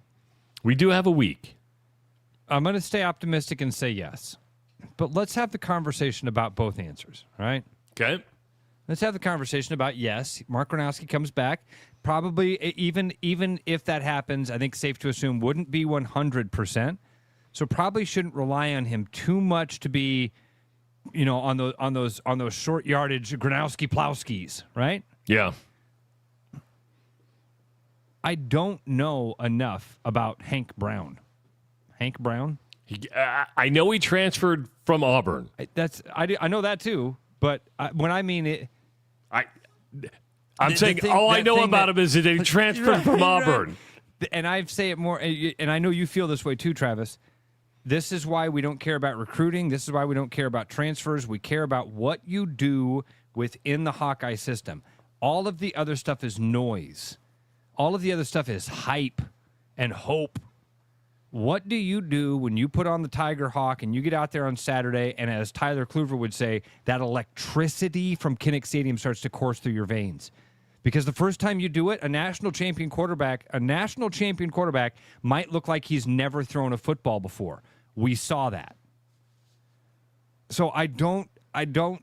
We do have a week. I'm going to stay optimistic and say yes, but let's have the conversation about both answers. All right? Okay. Let's have the conversation about, yes, Mark Gronowski comes back. Probably, even if that happens, I think safe to assume wouldn't be 100%. So probably shouldn't rely on him too much to be, on those short yardage Gronowski plowskis, right? Yeah. I don't know enough about Hank Brown. Hank Brown? I know he transferred from Auburn. I know that too, but when I mean it. I'm saying all I know about him is that he transferred from Auburn. Right. And I say it more, and I know you feel this way too, Travis. This is why we don't care about recruiting. This is why we don't care about transfers. We care about what you do within the Hawkeye system. All of the other stuff is noise. All of the other stuff is hype and hope. What do you do when you put on the Tiger Hawk and you get out there on Saturday, and as Tyler Kluver would say, that electricity from Kinnick Stadium starts to course through your veins? Because the first time you do it, a national champion quarterback might look like he's never thrown a football before. We saw that. So I don't know.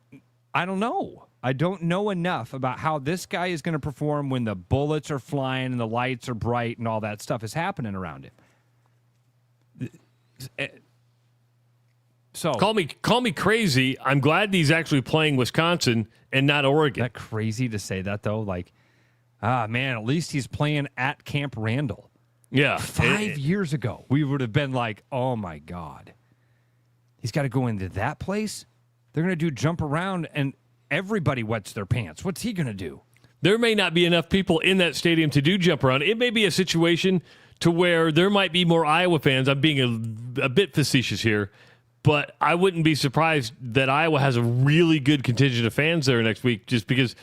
I don't know enough about how this guy is going to perform when the bullets are flying and the lights are bright and all that stuff is happening around him. So call me crazy. I'm glad he's actually playing Wisconsin and not Oregon. Isn't that crazy to say that though? Like, man, at least he's playing at Camp Randall. Yeah. 5 years ago, we would have been like, oh my God. He's got to go into that place? They're going to do jump around and everybody wets their pants. What's he going to do? There may not be enough people in that stadium to do jump around. It may be a situation to where there might be more Iowa fans. I'm being a bit facetious here, but I wouldn't be surprised that Iowa has a really good contingent of fans there next week just because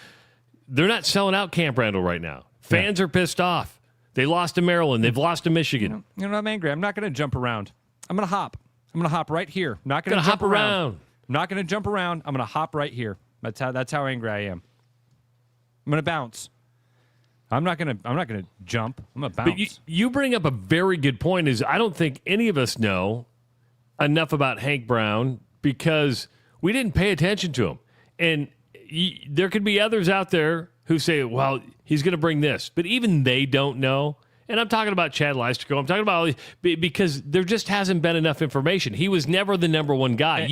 they're not selling out Camp Randall right now. Fans are pissed off. They lost to Maryland. They've lost to Michigan. You know, I'm angry. I'm not going to jump around. I'm going to hop. I'm going to hop right here. Not going to hop around. I'm not going to jump around. I'm going to hop right here. That's how angry I am. I'm going to bounce. I'm not gonna jump. I'm gonna But bounce. you bring up a very good point. Is I don't think any of us know enough about Hank Brown because we didn't pay attention to him. And there could be others out there who say, well, he's going to bring this. But even they don't know. And I'm talking about Chad Leisterco. I'm talking about because there just hasn't been enough information. He was never the number one guy.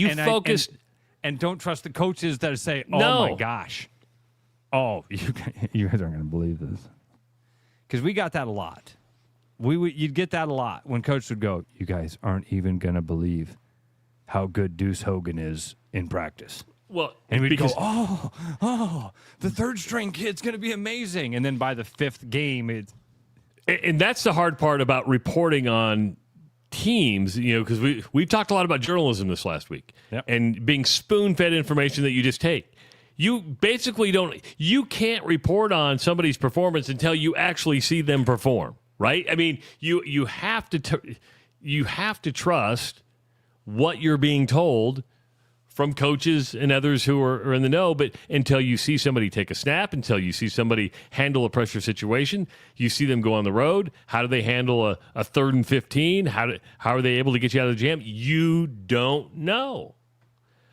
And don't trust the coaches that say, "Oh No. my gosh, oh you guys aren't going to believe this," because we got that a lot. You'd get that a lot when coaches would go, "You guys aren't even going to believe how good Deuce Hogan is in practice." Well, And we'd because, go, oh, the third string kid's going to be amazing. And then by the fifth game, it's and that's the hard part about reporting on teams, because we've talked a lot about journalism this last week and being spoon-fed information that you just take. You basically you can't report on somebody's performance until you actually see them perform, right? I mean, you have to trust what you're being told from coaches and others who are in the know, but until you see somebody take a snap, until you see somebody handle a pressure situation, you see them go on the road, how do they handle a 3rd and 15? How are they able to get you out of the jam? You don't know.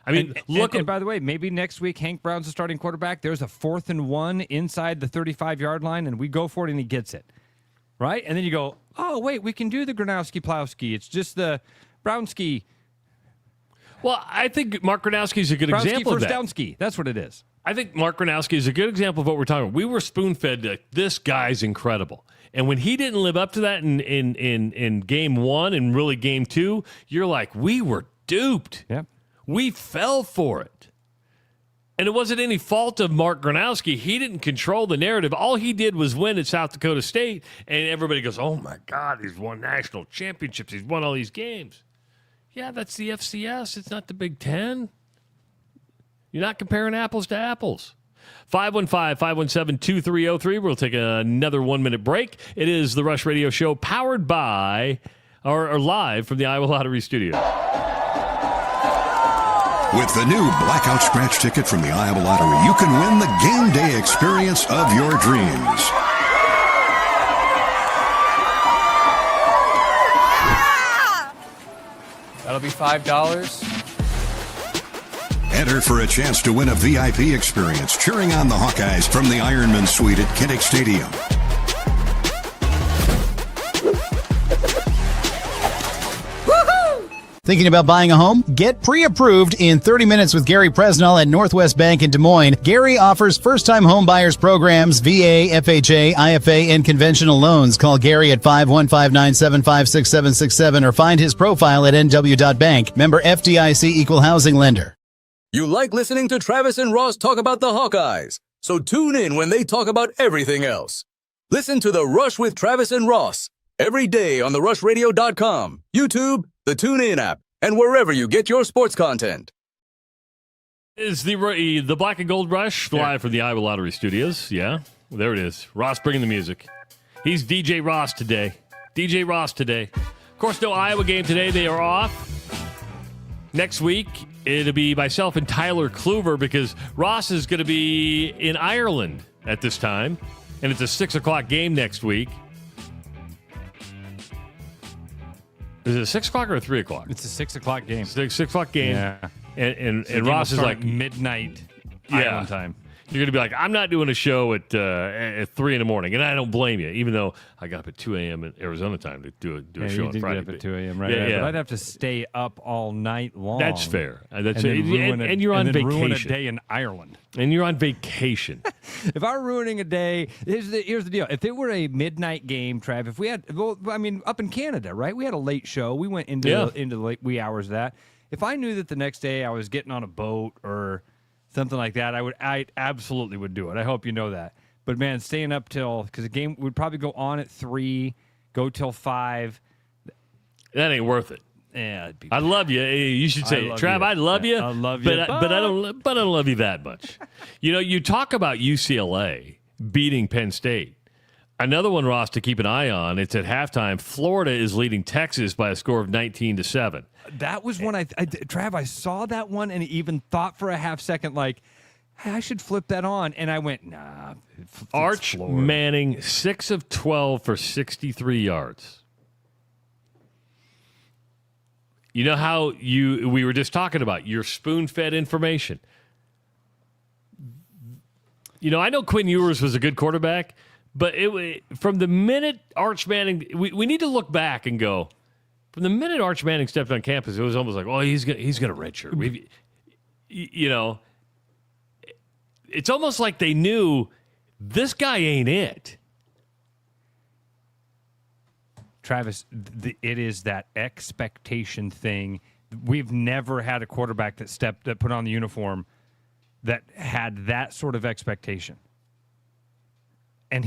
I mean, and by the way, maybe next week Hank Brown's the starting quarterback. There's a 4th and 1 inside the 35-yard line, and we go for it, and he gets it. Right? And then you go, oh, wait, we can do the Gronowski-Plowski. It's just the Brownski. Well, I think Mark Gronowski is a good Brownski example of first that. down ski. That's what it is. I think Mark Gronowski is a good example of what we're talking about. We were spoon-fed that this guy's incredible. And when he didn't live up to that in game 1 and really game 2, you're like, we were duped. Yeah. We fell for it. And it wasn't any fault of Mark Gronowski. He didn't control the narrative. All he did was win at South Dakota State, and everybody goes, oh, my God, he's won national championships. He's won all these games. Yeah, that's the FCS. It's not the Big Ten. You're not comparing apples to apples. 515-517-2303. We'll take another 1-minute break. It is the Rush Radio Show powered by or live from the Iowa Lottery Studio. With the new Blackout Scratch ticket from the Iowa Lottery, you can win the game day experience of your dreams. That'll be $5. Enter for a chance to win a VIP experience cheering on the Hawkeyes from the Ironman Suite at Kinnick Stadium. Thinking about buying a home? Get pre-approved in 30 minutes with Gary Presnell at Northwest Bank in Des Moines. Gary offers first-time home buyers programs, VA, FHA, IFA, and conventional loans. Call Gary at 515-975-6767 or find his profile at nw.bank. Member FDIC Equal Housing Lender. You like listening to Travis and Ross talk about the Hawkeyes, so tune in when they talk about everything else. Listen to The Rush with Travis and Ross every day on therushradio.com, YouTube, the TuneIn app, and wherever you get your sports content. Is the Black and Gold Rush live from the Iowa Lottery Studios? Yeah, there it is. Ross bringing the music. He's DJ Ross today. DJ Ross today. Of course, no Iowa game today. They are off. Next week, it'll be myself and Tyler Kluver because Ross is going to be in Ireland at this time, and it's a 6 o'clock game next week. Is it a 6 o'clock or a 3 o'clock? It's a 6 o'clock game. 6 o'clock game. Yeah. And So the game Ross will is start like, at midnight Yeah. Island time. you're going to be like, I'm not doing a show at 3 in the morning. And I don't blame you, even though I got up at 2 a.m. in Arizona time to do a Yeah, show you on did Friday. get up at 2 a.m. Right? Yeah, But yeah. I'd have to stay up all night long. That's fair. That's And, then ruin and you're on and then ruin a vacation. day in Ireland. And you're on vacation. If I were ruining a day, here's the deal. If it were a midnight game, Trav, if we had, well, I mean, up in Canada, right? We had a late show. We went into the late wee hours of that. If I knew that the next day I was getting on a boat or something like that, I absolutely would do it. I hope you know that. But man, staying up till, because the game would probably go on at 3, go till 5. That ain't worth it. Yeah, it'd be I love you. You should say, love Trav, you. I love you. I love you, but I don't love you that much. You talk about UCLA beating Penn State. Another one, Ross, to keep an eye on. It's at halftime. Florida is leading Texas by a score of 19-7. That was when Trav, I saw that one and even thought for a half second, like, hey, I should flip that on. And I went, nah. Arch Manning, 6 of 12 for 63 yards. You know how we were just talking about your spoon-fed information. You know, I know Quinn Ewers was a good quarterback, but from the minute Arch Manning, we need to look back and go, from the minute Arch Manning stepped on campus, it was almost like, oh, he's gonna redshirt. You know, it's almost like they knew this guy ain't it. Travis, it is that expectation thing. We've never had a quarterback that put on the uniform that had that sort of expectation. And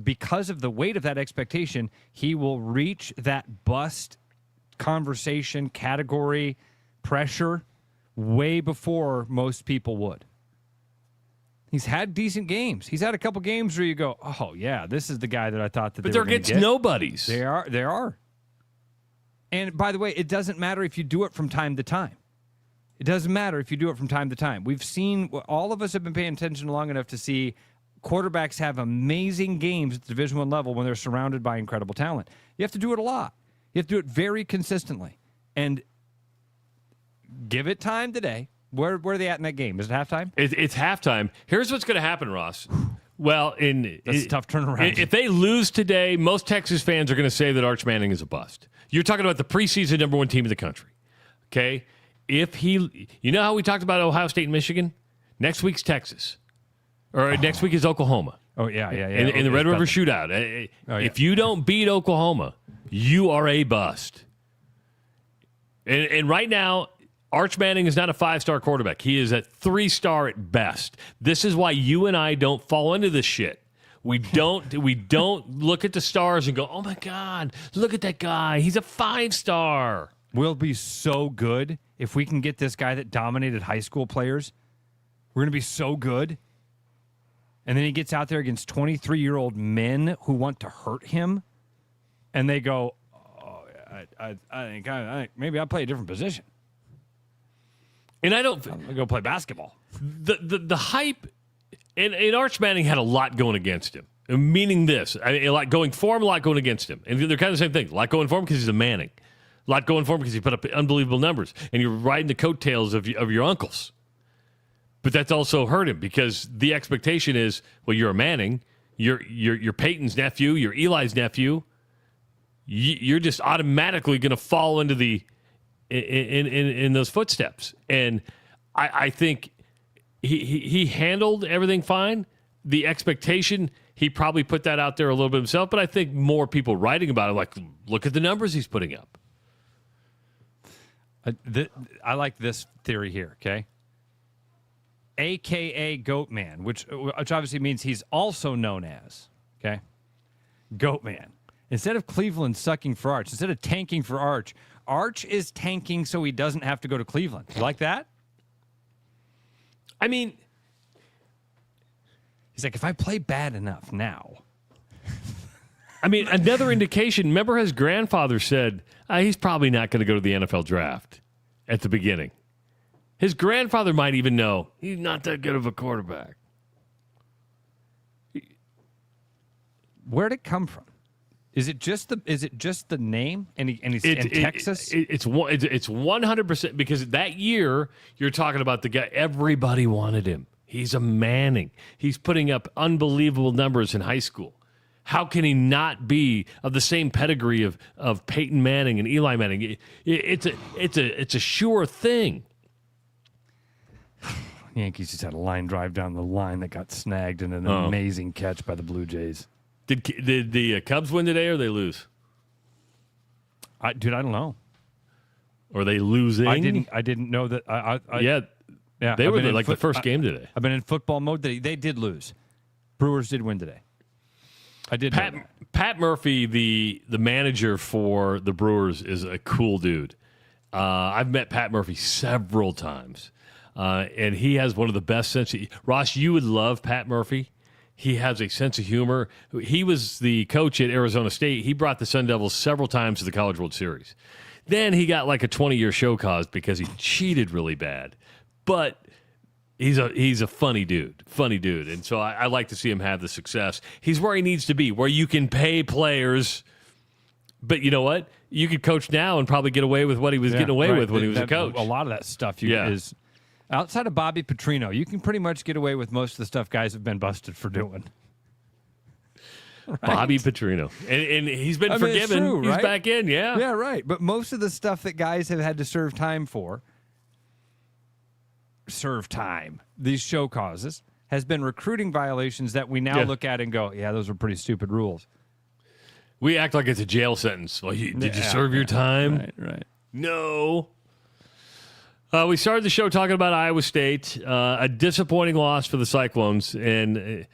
because of the weight of that expectation, he will reach that bust conversation category pressure way before most people would. He's had decent games. He's had a couple games where you go, oh, yeah, this is the guy that I thought that but they were they're going to get. against nobodies. They are. And by the way, it doesn't matter if you do it from time to time. It doesn't matter if you do it from time to time. We've seen, all of us have been paying attention long enough to see quarterbacks have amazing games at the Division I level when they're surrounded by incredible talent. You have to do it a lot. You have to do it very consistently. And give it time today. Where are they at in that game? Is it halftime? It's halftime. Here's what's going to happen, Ross. Well, that's a tough turnaround. If they lose today, most Texas fans are going to say that Arch Manning is a bust. You're talking about the preseason number 1 team in the country. Okay? You know how we talked about Ohio State and Michigan? Next week's Texas. Or next week is Oklahoma. Oh, yeah. In the Red River Shootout. If you don't beat Oklahoma, you are a bust. And right now, Arch Manning is not a 5-star quarterback. He is a 3-star at best. This is why you and I don't fall into this shit. We don't look at the stars and go, oh my God, look at that guy. He's a 5-star. We'll be so good if we can get this guy that dominated high school players. We're going to be so good. And then he gets out there against 23-year-old men who want to hurt him. And they go, oh, I think maybe I'll play a different position. And I'm gonna go play basketball. The hype, and Arch Manning had a lot going against him. Meaning this, a lot going for him, a lot going against him. And they're kind of the same thing. A lot going for him because he's a Manning. A lot going for him because he put up unbelievable numbers. And you're riding the coattails of your uncles. But that's also hurt him because the expectation is, well, you're a Manning. You're Peyton's nephew. You're Eli's nephew. You're just automatically going to fall into the in those footsteps. And I think he handled everything fine. The expectation, he probably put that out there a little bit himself, but I think more people writing about it, like, look at the numbers he's putting up. I like this theory here, okay? AKA Goat Man, which obviously means he's also known as, okay? Goat Man. Instead of Cleveland sucking for Arch, instead of tanking for Arch is tanking so he doesn't have to go to Cleveland. You like that? I mean, he's like, if I play bad enough now. I mean, another indication, remember his grandfather said, he's probably not going to go to the NFL draft at the beginning. His grandfather might even know he's not that good of a quarterback. Where'd it come from? Is it just the name and he's in Texas? It's 100% because that year you're talking about the guy everybody wanted him. He's a Manning. He's putting up unbelievable numbers in high school. How can he not be of the same pedigree of Peyton Manning and Eli Manning? It's a sure thing. Yankees just had a line drive down the line that got snagged in an amazing catch by the Blue Jays. Did the Cubs win today or they lose? Dude, I don't know. Or are they losing? I didn't know that. Yeah. They were like the first game today. I've been in football mode. They did lose. Brewers did win today. I did. Pat Murphy, the manager for the Brewers, is a cool dude. I've met Pat Murphy several times, and he has one of the best Ross, you would love Pat Murphy. He has a sense of humor. He was the coach at Arizona State. He brought the Sun Devils several times to the College World Series. Then he got like a 20-year show cause because he cheated really bad. But He's a funny dude, and so I like to see him have the success. He's where he needs to be, where you can pay players, but you know what? You could coach now and probably get away with what he was getting away with when he was a coach. A lot of that stuff is outside of Bobby Petrino. You can pretty much get away with most of the stuff guys have been busted for doing. Right. Bobby Petrino, and he's been forgiven. It's true, right? He's back in, yeah, right. But most of the stuff that guys have had to serve time these show causes, has been recruiting violations that we now look at and go, yeah, those are pretty stupid rules. We act like it's a jail sentence. Well, did you serve your time? Right. No. We started the show talking about Iowa State, a disappointing loss for the Cyclones, and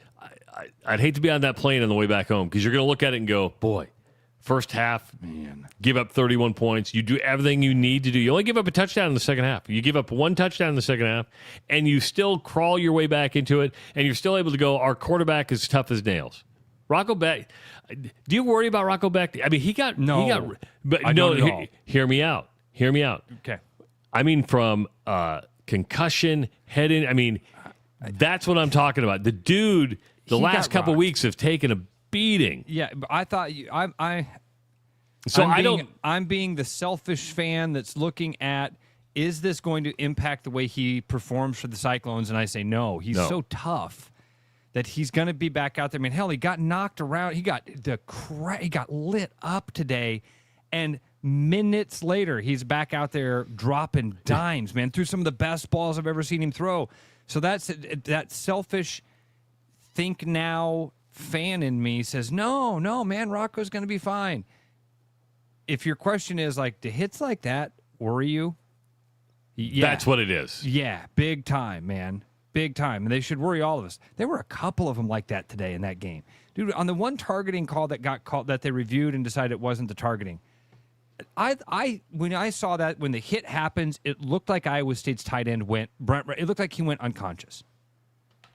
I'd hate to be on that plane on the way back home because you're going to look at it and go, boy, first half, man, give up 31 points. You do everything you need to do. You only give up a touchdown in the second half. You give up one touchdown in the second half, and you still crawl your way back into it, and you're still able to go, our quarterback is tough as nails. Rocco Beck, do you worry about Rocco Beck? I mean, hear me out. Okay. I mean, from concussion, head in, I mean, that's what I'm talking about. The dude, the last couple weeks have taken a beating. Yeah, but I thought I'm being the selfish fan that's looking at, is this going to impact the way he performs for the Cyclones? And I say no. He's so tough that he's going to be back out there. I mean, hell, he got knocked around. He got lit up today, and minutes later, he's back out there dropping dimes, man, threw some of the best balls I've ever seen him throw. So that's that selfish think now fan in me says, no, man, Rocco's going to be fine. If your question is like, do hits like that worry you? Yeah. That's what it is. Yeah, big time, man. Big time. And they should worry all of us. There were a couple of them like that today in that game. Dude, on the one targeting call that got called that they reviewed and decided it wasn't the targeting, when I saw that, when the hit happens, it looked like Iowa State's tight end it looked like he went unconscious.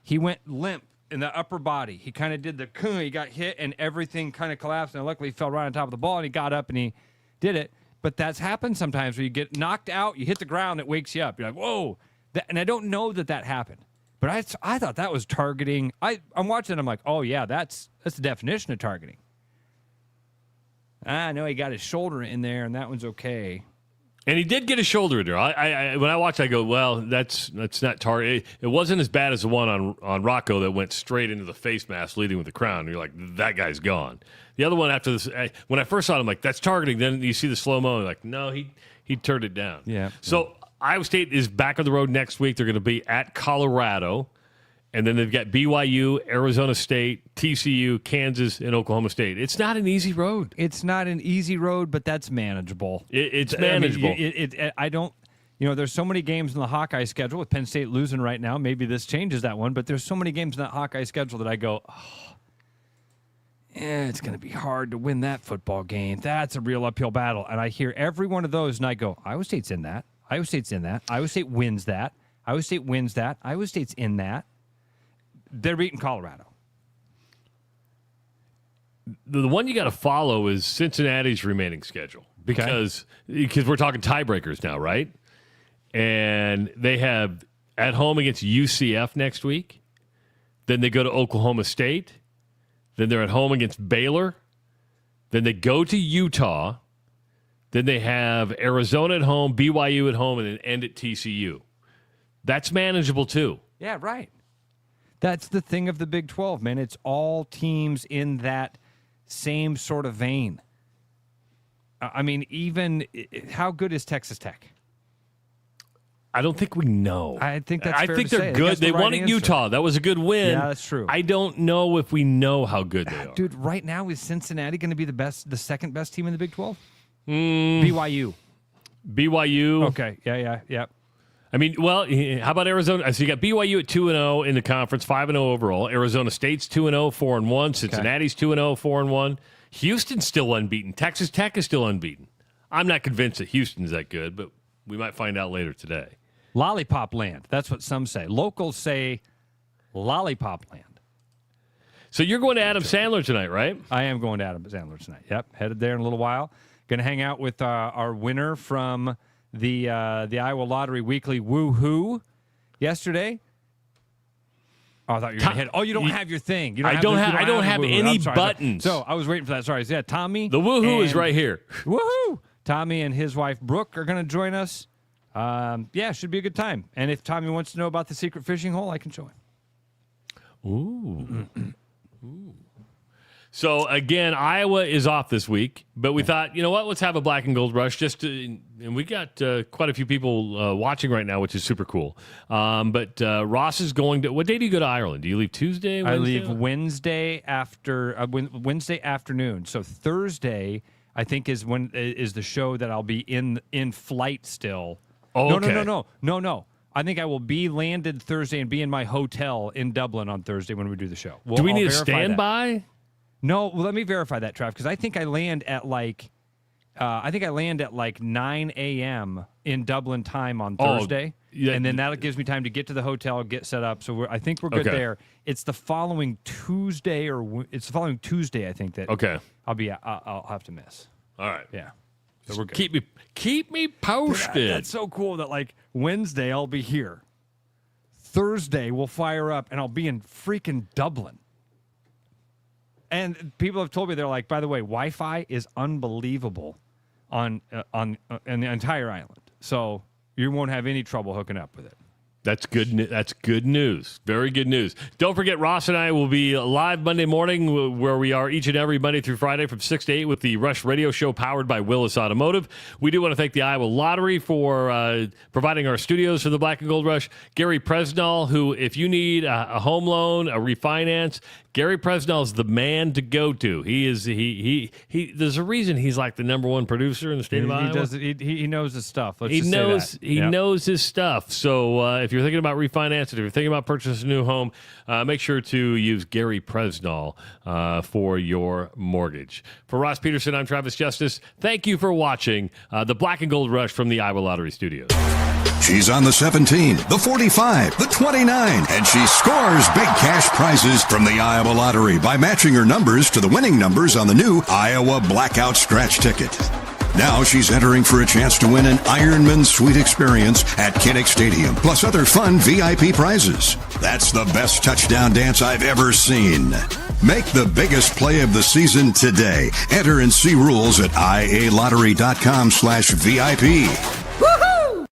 He went limp in the upper body. He kind of did he got hit and everything kind of collapsed, and luckily he fell right on top of the ball and he got up and he did it. But that's happened sometimes where you get knocked out, you hit the ground, it wakes you up. You're like, whoa. And I don't know that happened. But I thought that was targeting. I'm watching it, I'm like, oh yeah, that's the definition of targeting. I know he got his shoulder in there, and that one's okay. And he did get his shoulder in there. When I watched, I go, well, that's not target. It wasn't as bad as the one on Rocco that went straight into the face mask, leading with the crown. You're like, that guy's gone. The other one after this, when I first saw it, I'm like, that's targeting. Then you see the slow mo, like, no, he turned it down. Yeah. So Iowa State is back on the road next week. They're going to be at Colorado. And then they've got BYU, Arizona State, TCU, Kansas, and Oklahoma State. It's not an easy road. It's not an easy road, but that's manageable. It's manageable. I don't, there's so many games in the Hawkeye schedule with Penn State losing right now. Maybe this changes that one, but there's so many games in that Hawkeye schedule that I go, it's going to be hard to win that football game. That's a real uphill battle. And I hear every one of those, and I go, Iowa State's in that. Iowa State's in that. Iowa State wins that. Iowa State wins that. Iowa State's in that. They're beating Colorado. The one you got to follow is Cincinnati's remaining schedule because we're talking tiebreakers now, right? And they have at home against UCF next week. Then they go to Oklahoma State. Then they're at home against Baylor. Then they go to Utah. Then they have Arizona at home, BYU at home, and then end at TCU. That's manageable too. Yeah, right. That's the thing of the Big 12, man. It's all teams in that same sort of vein. I mean, even how good is Texas Tech? I don't think we know. I think that's fair think to they're say. good. They won at Utah. That was a good win. Yeah, that's true. I don't know if we know how good they are. Dude, right now, is Cincinnati going to be the second best team in the Big 12? BYU. Okay. Yeah. I mean, well, how about Arizona? So you got BYU at 2-0 in the conference, 5-0 overall. Arizona State's 2-0, 4-1. Cincinnati's 2-0, 4-1. Houston's still unbeaten. Texas Tech is still unbeaten. I'm not convinced that Houston's that good, but we might find out later today. Lollipop land. That's what some say. Locals say lollipop land. So you're going to Adam Sandler tonight, right? I am going to Adam Sandler tonight. Yep, headed there in a little while. Going to hang out with our winner from the Iowa Lottery Weekly Woo-Hoo yesterday. Oh, I thought you were going to hit. Oh, you don't have your thing. You I don't have the woohoo. any I'm sorry. buttons. So I was waiting for that. Sorry. Yeah, Tommy. The woohoo is and- right here. Woohoo! Tommy and his wife Brooke are going to join us. Yeah, should be a good time. And if Tommy wants to know about the secret fishing hole, I can show him. Ooh. So, again, Iowa is off this week, but we thought, you know what, let's have a black and gold rush. And we got quite a few people watching right now, which is super cool. But Ross is going to, what day do you go to Ireland? Do you leave Tuesday, Wednesday? I leave Wednesday Wednesday afternoon. So Thursday, I think, is the show that I'll be in flight still. Oh, okay. No. I think I will be landed Thursday and be in my hotel in Dublin on Thursday when we do the show. Do we need a verify standby? that. No, well, let me verify that, Trav, because I think I land at like 9 a.m. in Dublin time on Thursday, yeah. and then that gives me time to get to the hotel, get set up. So I think we're good there. It's the following Tuesday, I think that. Okay. I'll have to miss. All right. Yeah. So we're good. Keep me posted. That's so cool that like Wednesday I'll be here. Thursday we'll fire up and I'll be in freaking Dublin. And people have told me, they're like, by the way, Wi-Fi is unbelievable on the entire island. So you won't have any trouble hooking up with it. That's good. That's good news. Very good news. Don't forget, Ross and I will be live Monday morning, where we are each and every Monday through Friday from 6 to 8 with the Rush Radio Show powered by Willis Automotive. We do want to thank the Iowa Lottery for providing our studios for the Black and Gold Rush. Gary Presnall, who, if you need a home loan, a refinance, Gary Presnall is the man to go to. He is he. There's a reason he's like the number one producer in the state of Iowa. He knows his stuff. He knows his stuff. So if you're thinking about refinancing, if you're thinking about purchasing a new home, make sure to use Gary Presnall for your mortgage. For Ross Peterson, I'm Travis Justice. Thank you for watching the Black and Gold Rush from the Iowa Lottery Studios. She's on the 17, the 45, the 29, and she scores big cash prizes from the Iowa Lottery by matching her numbers to the winning numbers on the new Iowa Blackout Scratch Ticket. Now she's entering for a chance to win an Ironman Suite experience at Kinnick Stadium, plus other fun VIP prizes. That's the best touchdown dance I've ever seen. Make the biggest play of the season today. Enter and see rules at ialottery.com/VIP.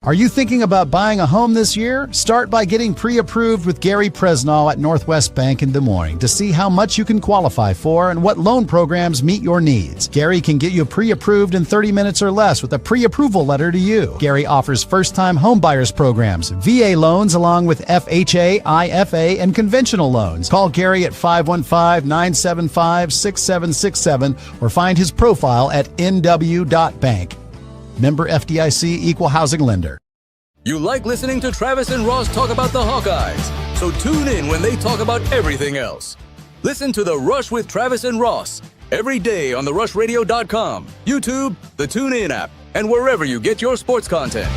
Are you thinking about buying a home this year? Start by getting pre-approved with Gary Presnall at Northwest Bank in Des Moines to see how much you can qualify for and what loan programs meet your needs. Gary can get you pre-approved in 30 minutes or less with a pre-approval letter to you. Gary offers first-time homebuyers programs, VA loans along with FHA, IFA, and conventional loans. Call Gary at 515-975-6767 or find his profile at nw.bank. Member FDIC, Equal Housing Lender. You like listening to Travis and Ross talk about the Hawkeyes, so tune in when they talk about everything else. Listen to The Rush with Travis and Ross every day on therushradio.com, YouTube, the TuneIn app, and wherever you get your sports content.